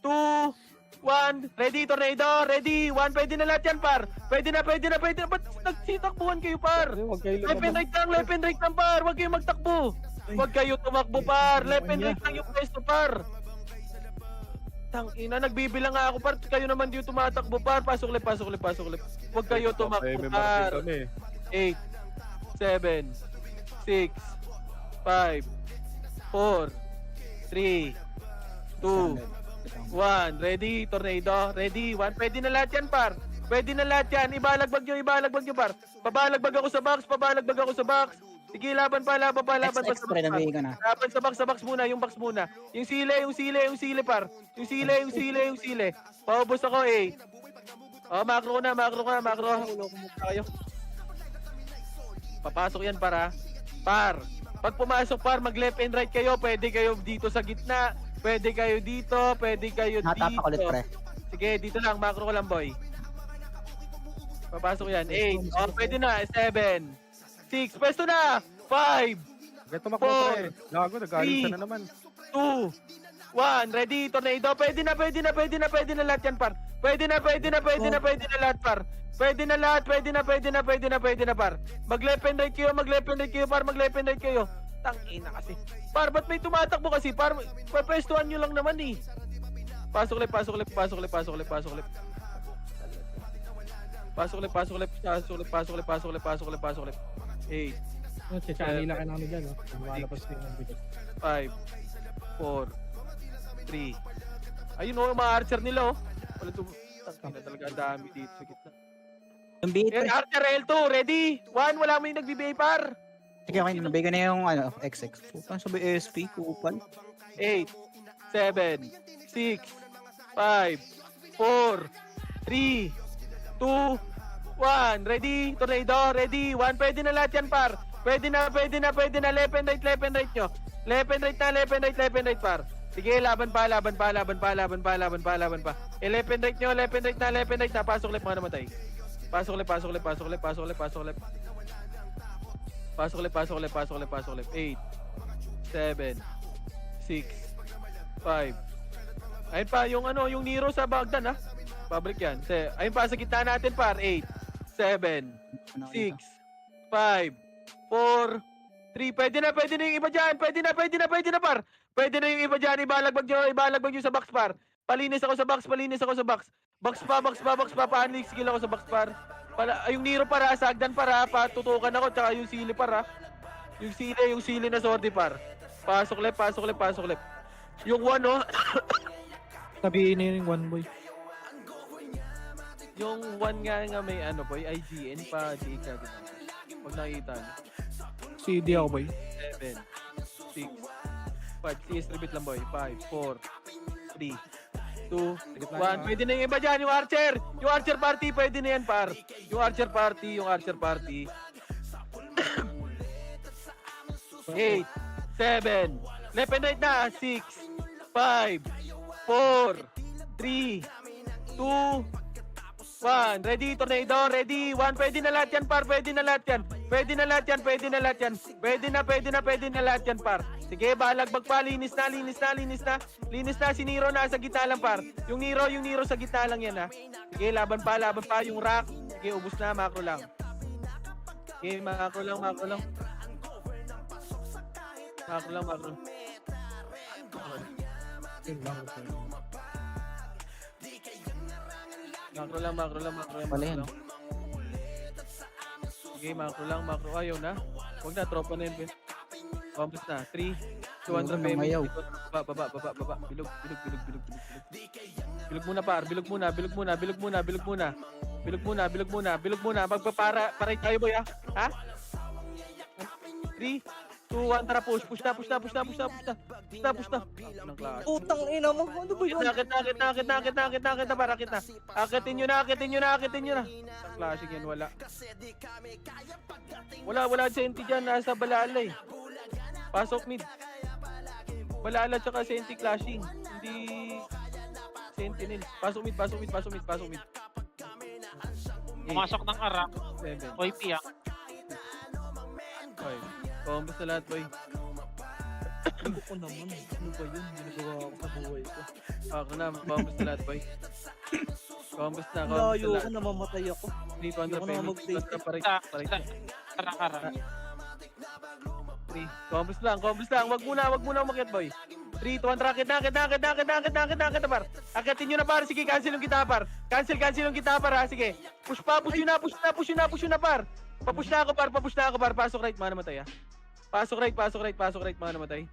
2, 1. Ready, tornado. Ready. 1. Pwede na lahat yan, par. Pwede na. Ba't nagsitakbuhan kayo, par? Huwag kayo Left and right lang, par. Huwag kayo magtakbo. Huwag kayo tumakbo, par. Left and right lang yung pwesto, par. Tangina, nagbibilang nga ako, par. Kayo naman di yung tumatakbo, par. Pasok ulit. Huwag kayo tumakbo, par. 8, 7, 6, 5, 4, 3, 2, 1. Ready, tornado. Ready, 1. Pwede na lahat yan, par. Ibalagbag nyo, par. Pabalagbag ako sa box. Sige, laban pa sa box, Pre, nabigay ka na. laban sa box muna, yung box muna. Yung sile, par. Yung sile. Paubos ako, 8. Oh, macro ko na. Kayo. Papasok yan, para. Par. Pag pumasok, par, mag left and right kayo. Pwede kayo dito sa gitna. Pwede kayo dito. Natapak ulit, pre. Sige, dito lang. Macro ko lang, boy. Papasok yan. 8. Oh, pwede na. 7. 6. Pwesto na. 5. Ganito makro, pre. Gago, nag-aalisa na naman. 2. 1. Ready, tornado. Pwede na lahat yan, par. Pwede na lahat, par. Pwede na, par. Mag left and right kayo, par. Tangina kasi. Par, ba't may tumatakbo kasi? Par, papwestuhan nyo lang naman eh. Pasok ulit. 8, Si Shani lang ka namin dyan, no? Lumalabas din ang bigot. 5, 4, 3. Ayun o, mga archer nila, oh. Wala tangina talaga, ang dami dito sa gitna. Yung B8, pre. Archer L2, ready? 1, wala mo yung nagbibigay, par. Sige, okay, nabigay na yung XX. Putang sabi ASP, kupal. 8, 7, 6, 5, 4, 3, 2, 1. Ready? Tornado, ready? 1. Pwede na lahat yan, par. Pwede na. Left and right nyo. Left and right, par. Sige, laban pa. Left and right nyo, left and right na. Pasok ulit, mga namatay. Pasok ulit. 8, 7, 6, 5. Ayun pa, yung Nero sa Bagdan, ha? Pabrik yan. Ayun pa, sa gitna natin, par. 8, 7, 6, 5, 4, 3. Pwede na yung iba dyan. Pwede na, par. Pwede na yung iba dyan. Ibalagbag nyo sa box, par. Palinis ako sa box. Box pa. Panik skill ako sa box, par. Yung Nero para, Sagdan para. Patutukan ako. Tsaka yung sili, para. Yung sili na sorti, par. Pasok left. Yung 1, no? Tabihin na yung one boy. Yung 1 nga may boy, IGN pa, GK. Pag nakita nyo. CD ako, boy. 7, 6, 5. CS repeat lang, boy. 5, 4, 3, 2, 1. Pwede na yung iba dyan, yung Archer. Yung Archer Party, pwede na yan, par. Yung Archer Party. 8, 7, left and right na, 6, 5, 4, 3, 2, 1. Ready, tornado, ready. 1, pwede na lahat yan, par. Pwede na lahat yan. Pwede na lahat yan. Pwede na lahat yan. Pwede na lahat yan, par. Sige, balagbag pa. Linis na. Linis na. Si Nero nasa gitna lang, par. Yung Nero sa gitna lang yan, ha. Sige, laban pa. Yung rack. Sige, ubus na. Macro lang. Sige, macro lang. Macro lang. Yun lang. Macro lang. Wala yan. Sige, macro lang. Ayaw na. Huwag na, tropa na yun. Compass na. 3, 200 Ayun, PM. nangayaw. Baba. Bilog. Bilog muna, par. Bilog muna. Magpapara tayo, boy, ha? 3, 2, 1, tara, push na. Ng klase. Putang ina mo. Ano ba yun? Nakit na, para kita. Akitin nyo na. Ang classic yan, wala. Wala senti dyan, nasa Balala eh. Pasok mid. Balala tsaka senti clashing. Hindi Sentinel. Pasok mid. Pumasok ng Arak. 7. OP ah. Okay. Combos na lahat, boy. Ano ko naman? Ano ba yun? Ginagawa ko sa buhay ko. Ako na, combos na lahat, boy. Combos na Layo lahat. ko, namamatay ako. 300 Ayoko na PM. mag-play. 200 paray. Arak. 3. Combos lang. Wag muna umakyat, boy. 3, 2, 1, rakit na, par. Akitin nyo na, par. Sige, cancel yung kita, par. Cancel yung kita, par, ha. Sige. Push yun na, par. Papush na ako, par. Pasok right, mana matay, ha. Pasok right, mana matay. Sige,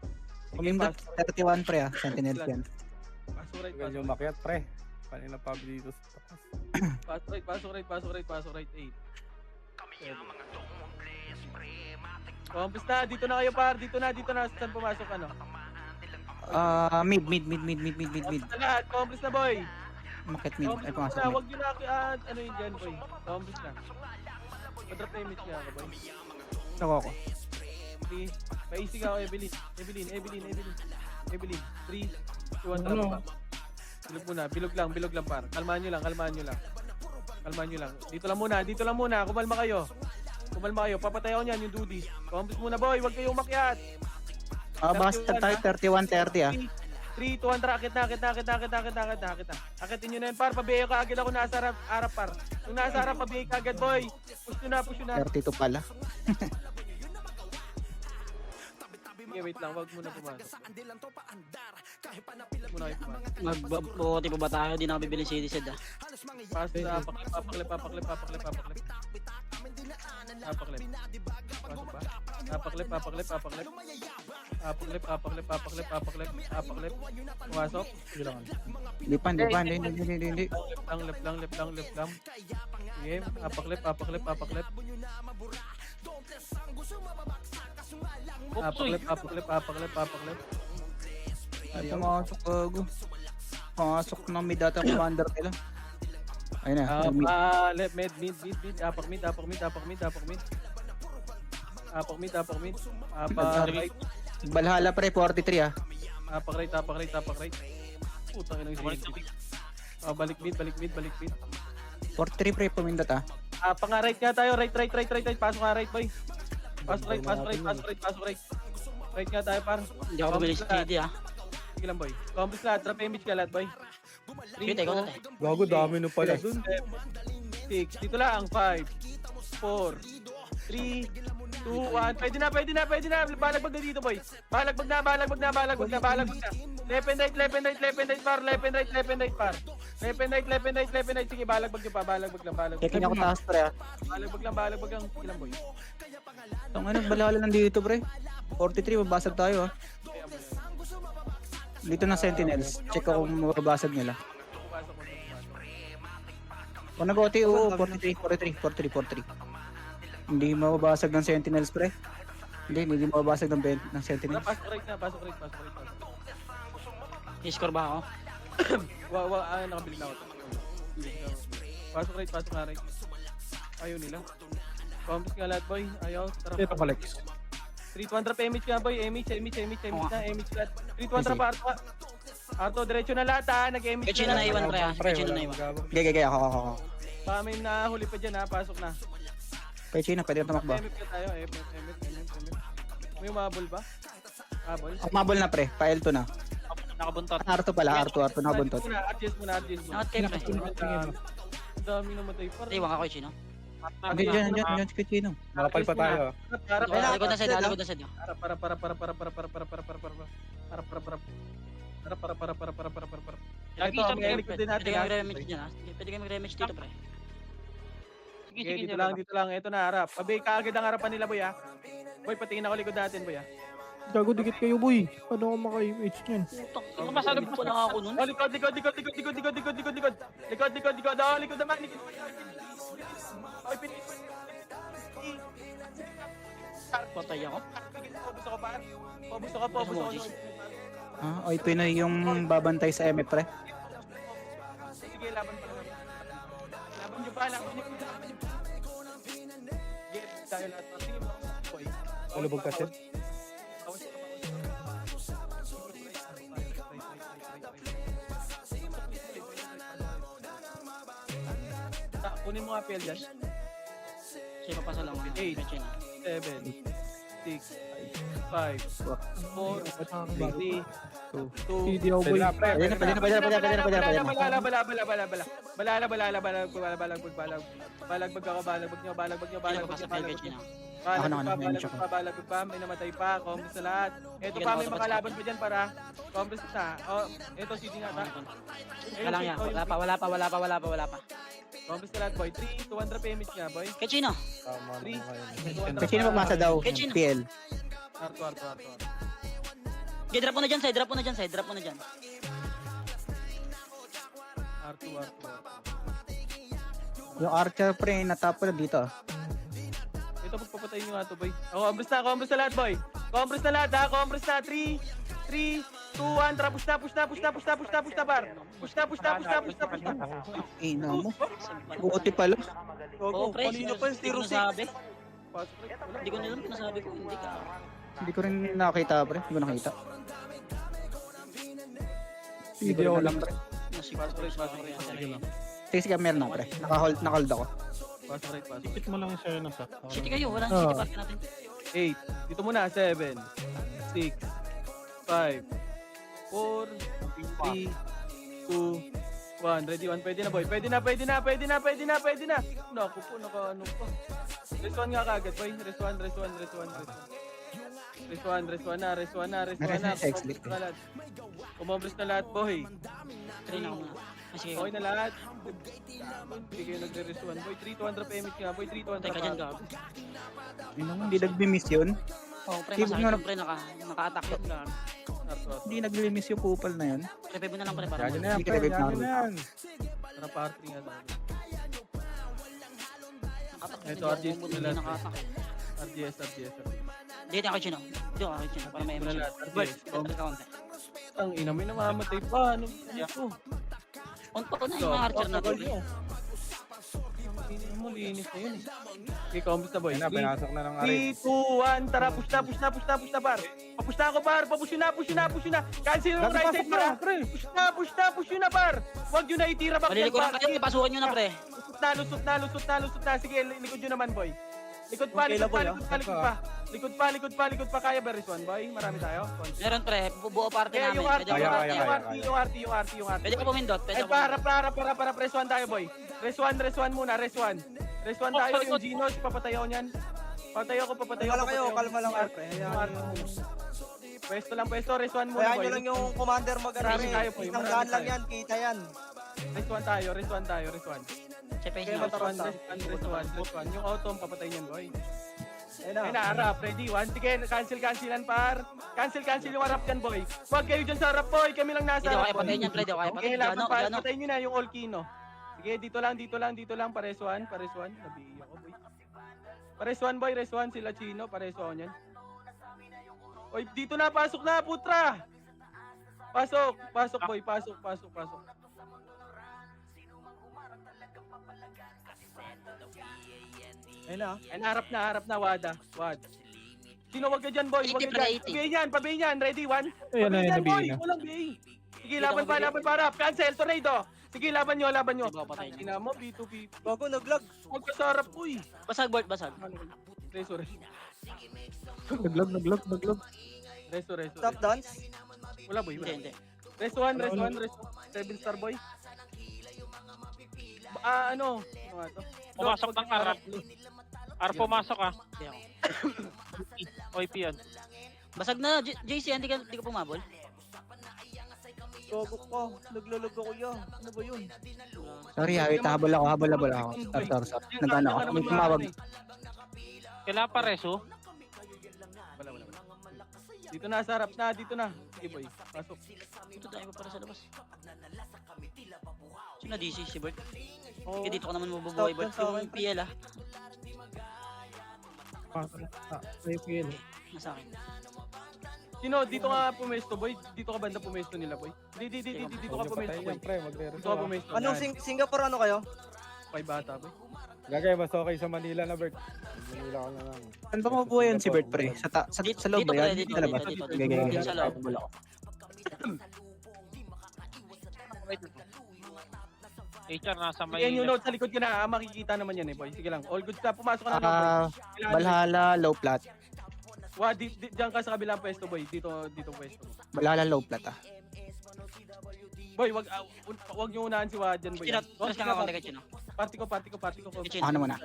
Pumindot, 31 pre Sentinel yan. Pasok right. Tagal yung makiat, pre. Kanina pa dito sa taas. Pasok right. 8. Compass na, dito na kayo, par. Dito na. Saan pumasok, ano? Mid. Compass na, boy. Makit mid. Ay, pumasok na, mid. wag nyo na, ano yun dyan, boy. Compass na. Padrop na image niya ako, boy. Ako. Okay. Paisig ako, Evelyn. 3, 2, 1, Ano? tara pa. Bilog lang, par. Kalmahan nyo lang. Dito lang muna. Kumalma kayo. Papatay ako niyan, yung dudies. Compass muna, boy. Wag kayong umakyat. Bastard tayo, 31-30 3, 2, 1, tara. Akit na. Akitin nyo na yun, par. Pabiyayo ka agad ako nasa harap, par. Yung nasa harap, pabiyayo ka agad, boy. Push nyo na. 32 pala. Sige, wait lang. Wag muna pumasok. Muna kayo pumasok. Magbuti pa ba tayo? Di na bibili CDZ ah. Papaklip. Papaklip. Pasok ba? Papaklip. Pumasok. Lipan. Hindi. Left lang. Sige, papaklip. Papaklip. Ayaw. Pumasok, gago. Pumasok ng mid data commander nila. Ayun na. Mid. Left, mid. Apak mid. Right. Valhalla pre, 43 Apak right. Putang ina yung safety. Balik mid. 43 pre, pumindot Panga right nga tayo. Right. Pasok nga right, boy. Pasok right. Right nga tayo, par. Hindi ako bibili CD ah. Sige lang, boy. Compass lahat. Drop image ka lahat, boy. Wait, ikaw na tayo. Gago, dami nung pala dun. 6. Dito lang. 5, 4, 3, 2, 1. Pwede na. Balagbag na dito, boy. Balagbag na. Left and right, par. Left and right, par. Sige, balagbag nyo pa. Balagbag lang. Checkin ako taas pre Balagbag lang. Sige lang, boy. Itong ano, Valhalla nandito pre. 43, mabasag tayo Kaya mo yan. Dito na Sentinels. Check ko kung mababasag nila. Kung nag-OT, 43. Hindi mababasag ng Sentinels pre. Hindi mababasag ng Sentinels. Pasok right na. I-score ba ako? Nakabili na ako. Pasok nga right. Ayaw nila. Compass nga lahat boy. Ayaw. Tara. Ito Flex. 3-200 pa image nga boy. Image na. Image lahat. 3-200 pa Arto. Arto, diretso na lahat ha. Nag-image Kechino na iwan pre ha. Kechino na iwan. Gaya, ako. Baka may nahuli pa dyan ha. Pasok na. Kay Chino, pwede na tumakbo. MF na tayo. MF. May umabol ba? Abol? Mabol na pre, pa L2 na. Nakabuntot. Arto pala, Arto nakabuntot. Adjust muna. Nakat kayo pre. Ang dami namatay pa. Iwan ka Kechino. Hindi, dyan, kay Chino. Makapal pa tayo. Para. Likod na side. Likod na side. Para. Lagi Ito, ka may likod din natin. Pwede kayo mag-remage dyan ha. Pwede kayo mag-remage dito pre. Sige, Okay, sige. dito lang. Ito na harap. Pabi, kaagad ang harapan nila, boy, ha? Boy, patingin ako likod natin, boy, ha? Gago, dikit kayo boy. Paano ako maka-image niyan? Putang. Ito masalog pa lang ako nun. Oh, likod. Likod naman, likod. Boy, Patay ako. Pabusto ka. Ito na yung babantay sa MF pre. Sige, laban pa naman. Laban nyo pa. Sige, tayo lahat. Sige, boy. Malubog kasi. Kunin mo nga PL dyan. Siya papasa lang. Eight. Kechino. 7, 6, 5, 4, 3, 2, Hindi ako boy. Pwede na. Kechino papasa kayo Kechino. Balag pa, may namatay pa, compres na lahat. Ito pa, may makalaban pa dyan para compres na. Oh, ito CD nga ta. Wala yan. Wala pa. Compres na lahat, boy. 3, 200 PMH nga, boy. Kechino. 3, Kay Chino magmasa daw, Kay Chino. PL. Arto. Okay, drop mo na dyan, side. Drop mo na dyan. Arto. Yung Archer pre, natapos na dito. Ito, pagpapatayin nyo nga to, boy. Compres na lahat, boy. Compres na lahat, ha. Compres na. 3, 2, 1. Tara, push na, par. Push na. Ina mo. Buti pala. Oo, pre. Hindi ko nasabi. Pasok rin. Wala. Hindi ko nilang pinasabi ko. Hindi ka. Hindi ko rin nakita pre. Hindi ko nakita. Hindi ako lang. Pasok rin. Sige, meron na pre. Naka-hold ako. Pasok rin. Dikit mo lang yung sa'yo na sa. City kayo. Walang Oo. city park natin. 8. Dito muna, 7, 6, 5, 4, 3, 2, 1. Ready, 1. Pwede na, boy. Pwede na. Naku po, naka-ano pa. Rest 1 nga kagad, boy. Rest 1 na. Kumobres na lahat, boy. Train ako muna. Sige. Okay na lahat. Hindi kayo nagre-rest 1, boy. 3, 200 PMH nga, boy. 3, 200 Teka dyan, pa. gago. Hindi nag-miss yun. Oo, pre. Keep Masakit mo yung pre. Naka-attack yun. Arto. Hindi nag-miss yung kupal na yun. Revive mo na lang pre. Para Yan mo. na yan, Hindi ka pre. revive na Yan na yan. Para party nga tayo. Naka-attack Ito, yun. RGS Hindi nila. naka-attack. RGS. Dito ako Kechino. Para may Wala emotion. lahat. Boy, RGS. kaunti. Ang ina, may namamatay pa. Ano ito? On pa ko na yung mga archer natin. pre. Linis na yun. Okay, combos na, boy. Yan na, pinasok na ng aray. 3, 2, 1, tara, push na, par. Papush na ako, par. Push na. Cancel yung right side, par. Push na, par. Huwag yun na itira back yan, Malilikuran par. kayo. Ipasukan nyo na pre. Lusot na. Sige, likod yun naman, boy. Likod pa. Kaya ba, Rizwan, boy? Marami tayo. Meron pre. Buo party Kaya namin. yung RT, Pwede Kaya. yung RT. Pwede ka pumindot. Ay, para, press 1 tayo, boy. Press 1 muna, Press 1 tayo, yung Genos, papatay ako niyan. Kalma lang kayo, pre. Hayaan nyo. Pwesto, Press 1 muna, Hayaan boy. nyo lang yung commander mag-ano Marami tayo, boy. Isang Marami daan lang tayo. yan, kita yan. Rest 1 tayo. Chepe Okay, nyo. Rest 1. Yung auto, papatay niyan, boy. Ayun Ay, na. harap. Ready, 1. Sige, cancelan, par. Cancel yung harap dyan, boy. Huwag kayo dyan sa harap, boy. Kami lang nasa Hindi ako harap, kaya patayin yan pre. Hindi ako kaya Okay, patayin. laban pa. Gano. Patayin nyo na yung all kino. Sige, dito lang. Pares 1. Nabihi ako, boy. Pares 1, boy. Res 1. Sila Chino. Pares 1 yan. Oy, dito na. Pasok na, putra. Pasok boy, pasok. Ayun na. And harap na, Wad. Sino wag ka dyan, boy? Wag ka dyan. Pabihin yan. Ready, one? Ayan na, Pabihin yan, boy. nabihin na. Walang bihin. Sige, laban pa, harap. Cancel, tornado. Sige, laban nyo. Di ba patay niya? Ina mo, B2B. Bago naglag. Huwag ka sa harap, uy. Basag, Bart, basag. Reso. Naglag. Reso. Stop dance. Wala, boy. Hindi. Reso 1. 7 star, boy. Ano nga to? Pumasok ng harap. Pumasok ah. Hindi ako. OP yan. Basag na, JC, hindi ka pumabol. Gago ka. Naglalag ako yan. Ano ba yun? Sorry, wait, habol ako. Sorry. Nagano ako, may tumawag. Kailangan pa reso. Wala. Dito na, sa harap na. Dito na. Sige, boy. Pasok. Ito tayo pa para sa labas. Sino DC si Bert? Oh, Kaya dito ka naman mabubuhay, Stop Bert. dyan sa akin, Yung PL ah. IPL. Nasa akin. Sino? Dito ka pumesto, boy. Dito ka banda pumesto nila, boy. Dito ka pumesto, boy. Dito ka pumesto. Anong Singapore ano kayo? 5 bata, boy. Gagay, mas okay sa Manila na, Bert. Manila ka na lang. Saan ba mabuhay yan si Bert, pre? Sa loob Dito ba pre, yan? dito, Sa labas? dito. Gagay. Sa loob. Habol ako. HR nasa may... Sige, yung note sa likod ka na. Makikita naman yan, boy. Sige lang. All good ka. Pumasok ka na, boy. Kailangan- Valhalla, low plat. Diyan ka sa kabilang pwesto, boy. Dito pwesto. Valhalla, low plat ah. Boy, wag niyo unahan si Wad dyan, boy. Chino, press ka nga konti kay Chino. Party ko. Kay Chino. Ako na muna.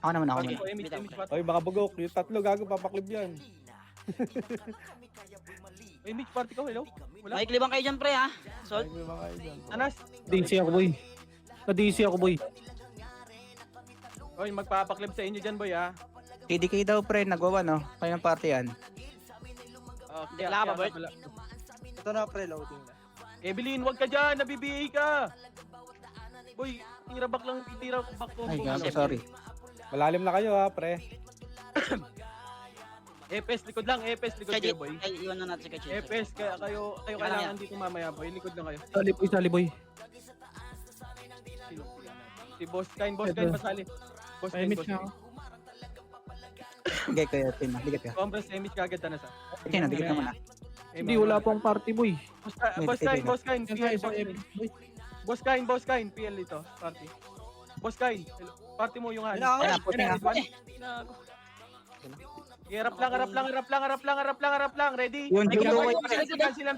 Ako na muna. Image, party. Oy, mga bugok. Yung tatlo, gago, papaklib yan. Image, party ko. Hello? Wala? Makiklibang kayo dyan pre ha. Sol. Ay, may mga kayo dyan. Anas? DC ako, boy. Na-DC ako, boy. Oy, magpapaklip sa inyo dyan, boy, ha? KDK daw, pre. Nagawa, no? Kaya ng party yan. Okay, Wala ka ba, Bert? Ito na pre, loading na. Evelyn, wag ka dyan. Nabibigay ka. Boy, tira back ko. Ay, gago, sorry. Malalim na kayo, ha, pre. EPS, likod lang. EPS, likod kayo, boy. Ay, iwan na natin si kay Chino. EPS, kayo kailangan dito mamaya, boy. Likod lang kayo. Sali, boy. Si Boss Kain, pasali. Boss May Kain, image na ako. Bigay kayo, Tin. Bigat ka. Compress image kagad na sa. Tin, bigat ka muna. Hindi, wala pong party, boy. Boss Kain, PL, Isang epic, boy. Boss Kain, PL ito, party. Boss Kain, party mo yung Ayun ano. na, Ay, puti nga. Harap lang, ready? Yun, Ay, yun, cancel, yun. cancelan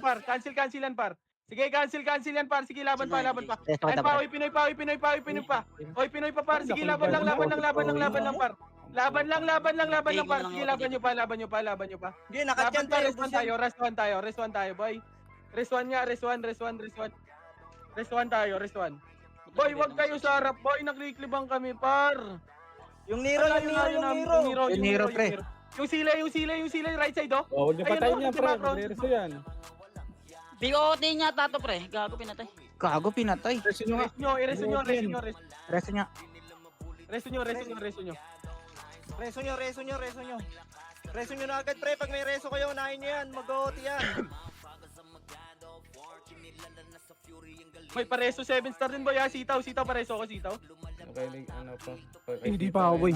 par. Sige, cancel yan par. Sige, laban pa. Resto Ay kita, pa, pre. oy, Pinoy pa. Oy, Pinoy pa par. Sige, laban lang par. Laban lang par. Sige, laban nyo pa. Hindi, nakat yan pre. Rest 1 tayo, boy. Rest 1 nga, rest 1 tayo. Boy, wag kayo sa harap, boy. Nagkiklibang kami, par. Yung Nero, Yung Nero, pre. Yung sila, right side, oh. Oh, huwag niyo Ayun, patayin oh, niya, di pre. ba, bro? Magrereso yan. BOT niya tato pre. Gago pinatay. Gago, pinatay. Resto nyo nga. Resto nyo. Resto niya. Reso nyo na agad pre. Pag may reso kayo, unahin nyo yan. Mag-OT yan. May pareso 7 star din, boy, ha. Sitaw, pareso ko, sitaw. Okay, ano pa. Hindi pa ako, boy.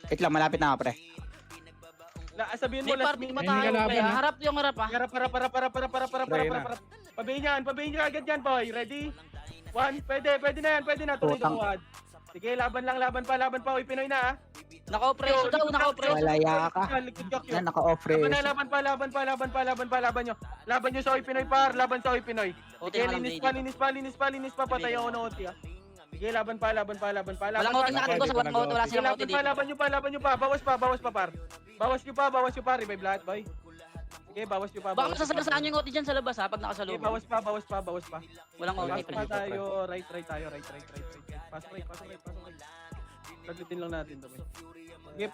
Wait lang, malapit na ako, pre. Sabihin mo, May last party minute. pa May tayo kalaban, pre. ha? Harap yung harap ah. Para. Pabihin niya agad yan, boy. Ready? 1, pwede na yan, tuloy Putang. daw. Sige, laban pa. Uy, Pinoy na, ha. Naka-preso daw, naka-preso. Walaya ka. Likod ka, Na, naka-off Laban race. na, laban nyo. Laban nyo sa Oy Pinoy, par. Laban sa Oy Pinoy. OT Sige, na lang, linis pa. Patay ako ng OT, ha. Sige, laban pa. Walang OT na katigos. Wala Sige, silang OT dito. laban nyo pa. Bawas pa, par. Bawas nyo pa. Revive lahat, boy. Sige, bawas nyo pa. Baka masasagasaan yung OT dyan sa labas ha, pag Sige, nakasalubong. bawas pa. Walang OT Pasok pre. pa tayo, right tayo. Pasok right. Saglitin lang natin to, boy. Sige,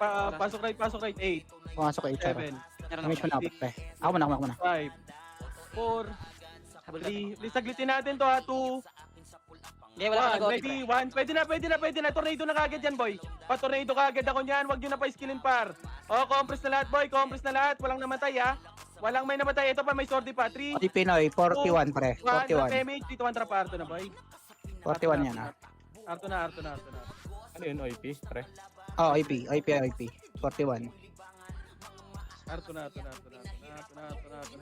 pasok right. 8, Pumasok kayo, Charo. 7, Meron Image mo na ako, pre. Ako muna. 5, 4, 3. Saglitin natin to, ha. 2, Hindi, wala ka 1, nag-OT ready, pre. 1. Pwede na. Tornado na kagad yan, boy. Pa-tornado kagad ako niyan. Huwag nyo na pa-skillin, par. Compress na lahat, boy. Walang namatay, ha. Walang may namatay. Ito pa, may sordi pa. 3, Di Pinoy, 41 pre. 1, 41. damage. Dito 1 trap Arto na, boy. 41 yan ah. Arto na. Ano yun, OIP, pre? Oh, IP. 41. Arto na.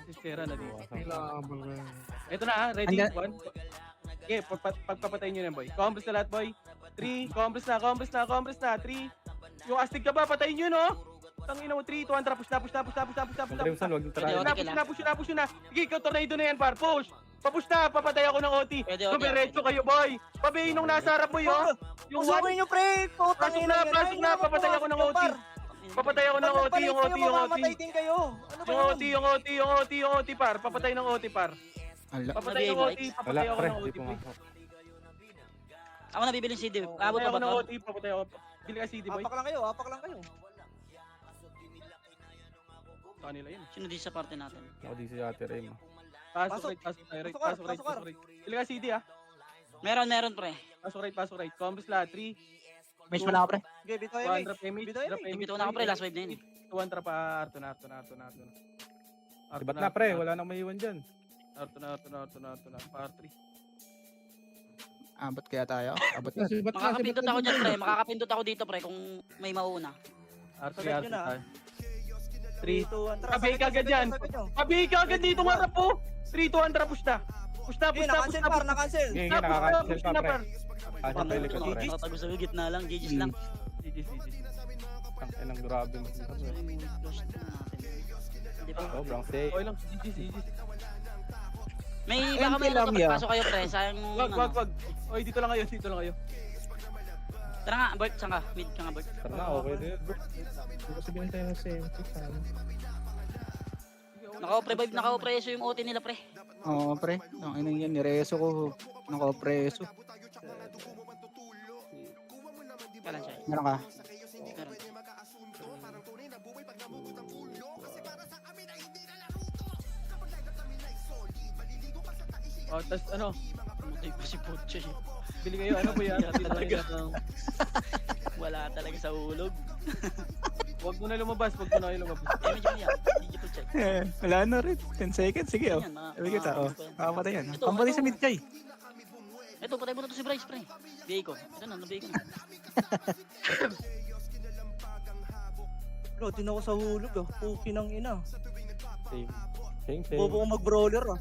Sisira na dito. Kailangan ba? Ito na, ready? Anda- 1. Okay, pagpapatayin nyo na yan, boy. Compress na lahat, boy. 3, compress na. 3. Yung astig ka ba, patayin nyo, no? Tangina mo, 3, 2, 1, push na. Yung Crimson, wag yung try. Push na. Sige, ikaw, tornado na yan, par. Push. Papush na, papatay ako ng OT. Pwede, OT. Dumiretso kayo, boy. Pabayin nung nasa harap, boy, oh. Yung one, Usukin nyo, pre! Putang pasok ina na, yan. Ay, papatay ako ng OT. Papatay ako ng OT, yung OT. Mamamatay din kayo. Ano ba Yung OT, par. Papatay ng OT, par. Ala. Papatay ng OT, Wala, papatay ako pre. ng Di OT, ko boy. nga. Ako na bibili CD. Abot Papatay pa ako ba ng to? OT, papatay ako. Bili ka CD, boy. Apak lang kayo. Sa kanila yun. Sino di sa party natin? Ako di si Ate Ray, mo. Pasok Pasok. right. Pasok, Pasok Ar. right. Bili ka CD, ah. Meron pre. Pasok right. Combs lahat, 3, Miss mo lang ako pre. Okay, bito 1 MH. drop image, Bito drop MH. image. Bitaw na ako pre, last wave na yun eh. 1 trap, Arto na. Dibat na, pre. Wala nang maiwan dyan. Arto na. Par 3. Abot kaya tayo? Abot na. Ba't Makakapindot ako dyan pre, makakapindot ako dito pre kung may mauna. Arto Sabay nyo na, ah. 3, 2, 1, tara. Sabay ka agad yan. Sabi ka agad dito nga rap po. 3, 2, 1 trap, push na. Push Okay, nakancel. Hindi, nakaka-cancel pa, pre. Par. Cancel pa yung likod, pre. Tatago sa gitna lang, GG's lang. GG. Ang inang grabe mo. Hindi pa. Sobrang safe. Okay lang, GG. May baka may MP lang ano yan. pasok kayo pre, sayang Wag. Oy, dito lang kayo. Tara nga, Bert, saan ka? Mid ka nga, Bert. Tara na, okay din. Kasi binintay ng CMT sana. Naka-preso yung OT nila pre. Oo pre. Ang inang yan, nireso ko. Naka-preso. Kailan siya? Meron ka? Meron. Oh, tas ano? Pumutay pa si Poche. Bili kayo ano po yan? Talaga. Wala talaga sa hulog. Wag mo na lumabas. Damage mo yan. Hindi po check. Wala na rin. 10 seconds. Sige oh. Yan, Sabi kita oh. Kakapatay yan. Ito, Pampatay ito. sa mid kay. Ito, patay mo na to si Bryce pre. BA ko. Ito na, nabigay ko na. Bro, din ako sa hulog ah. Puki ng ina. Same. Bobo ko mag-brawler ah.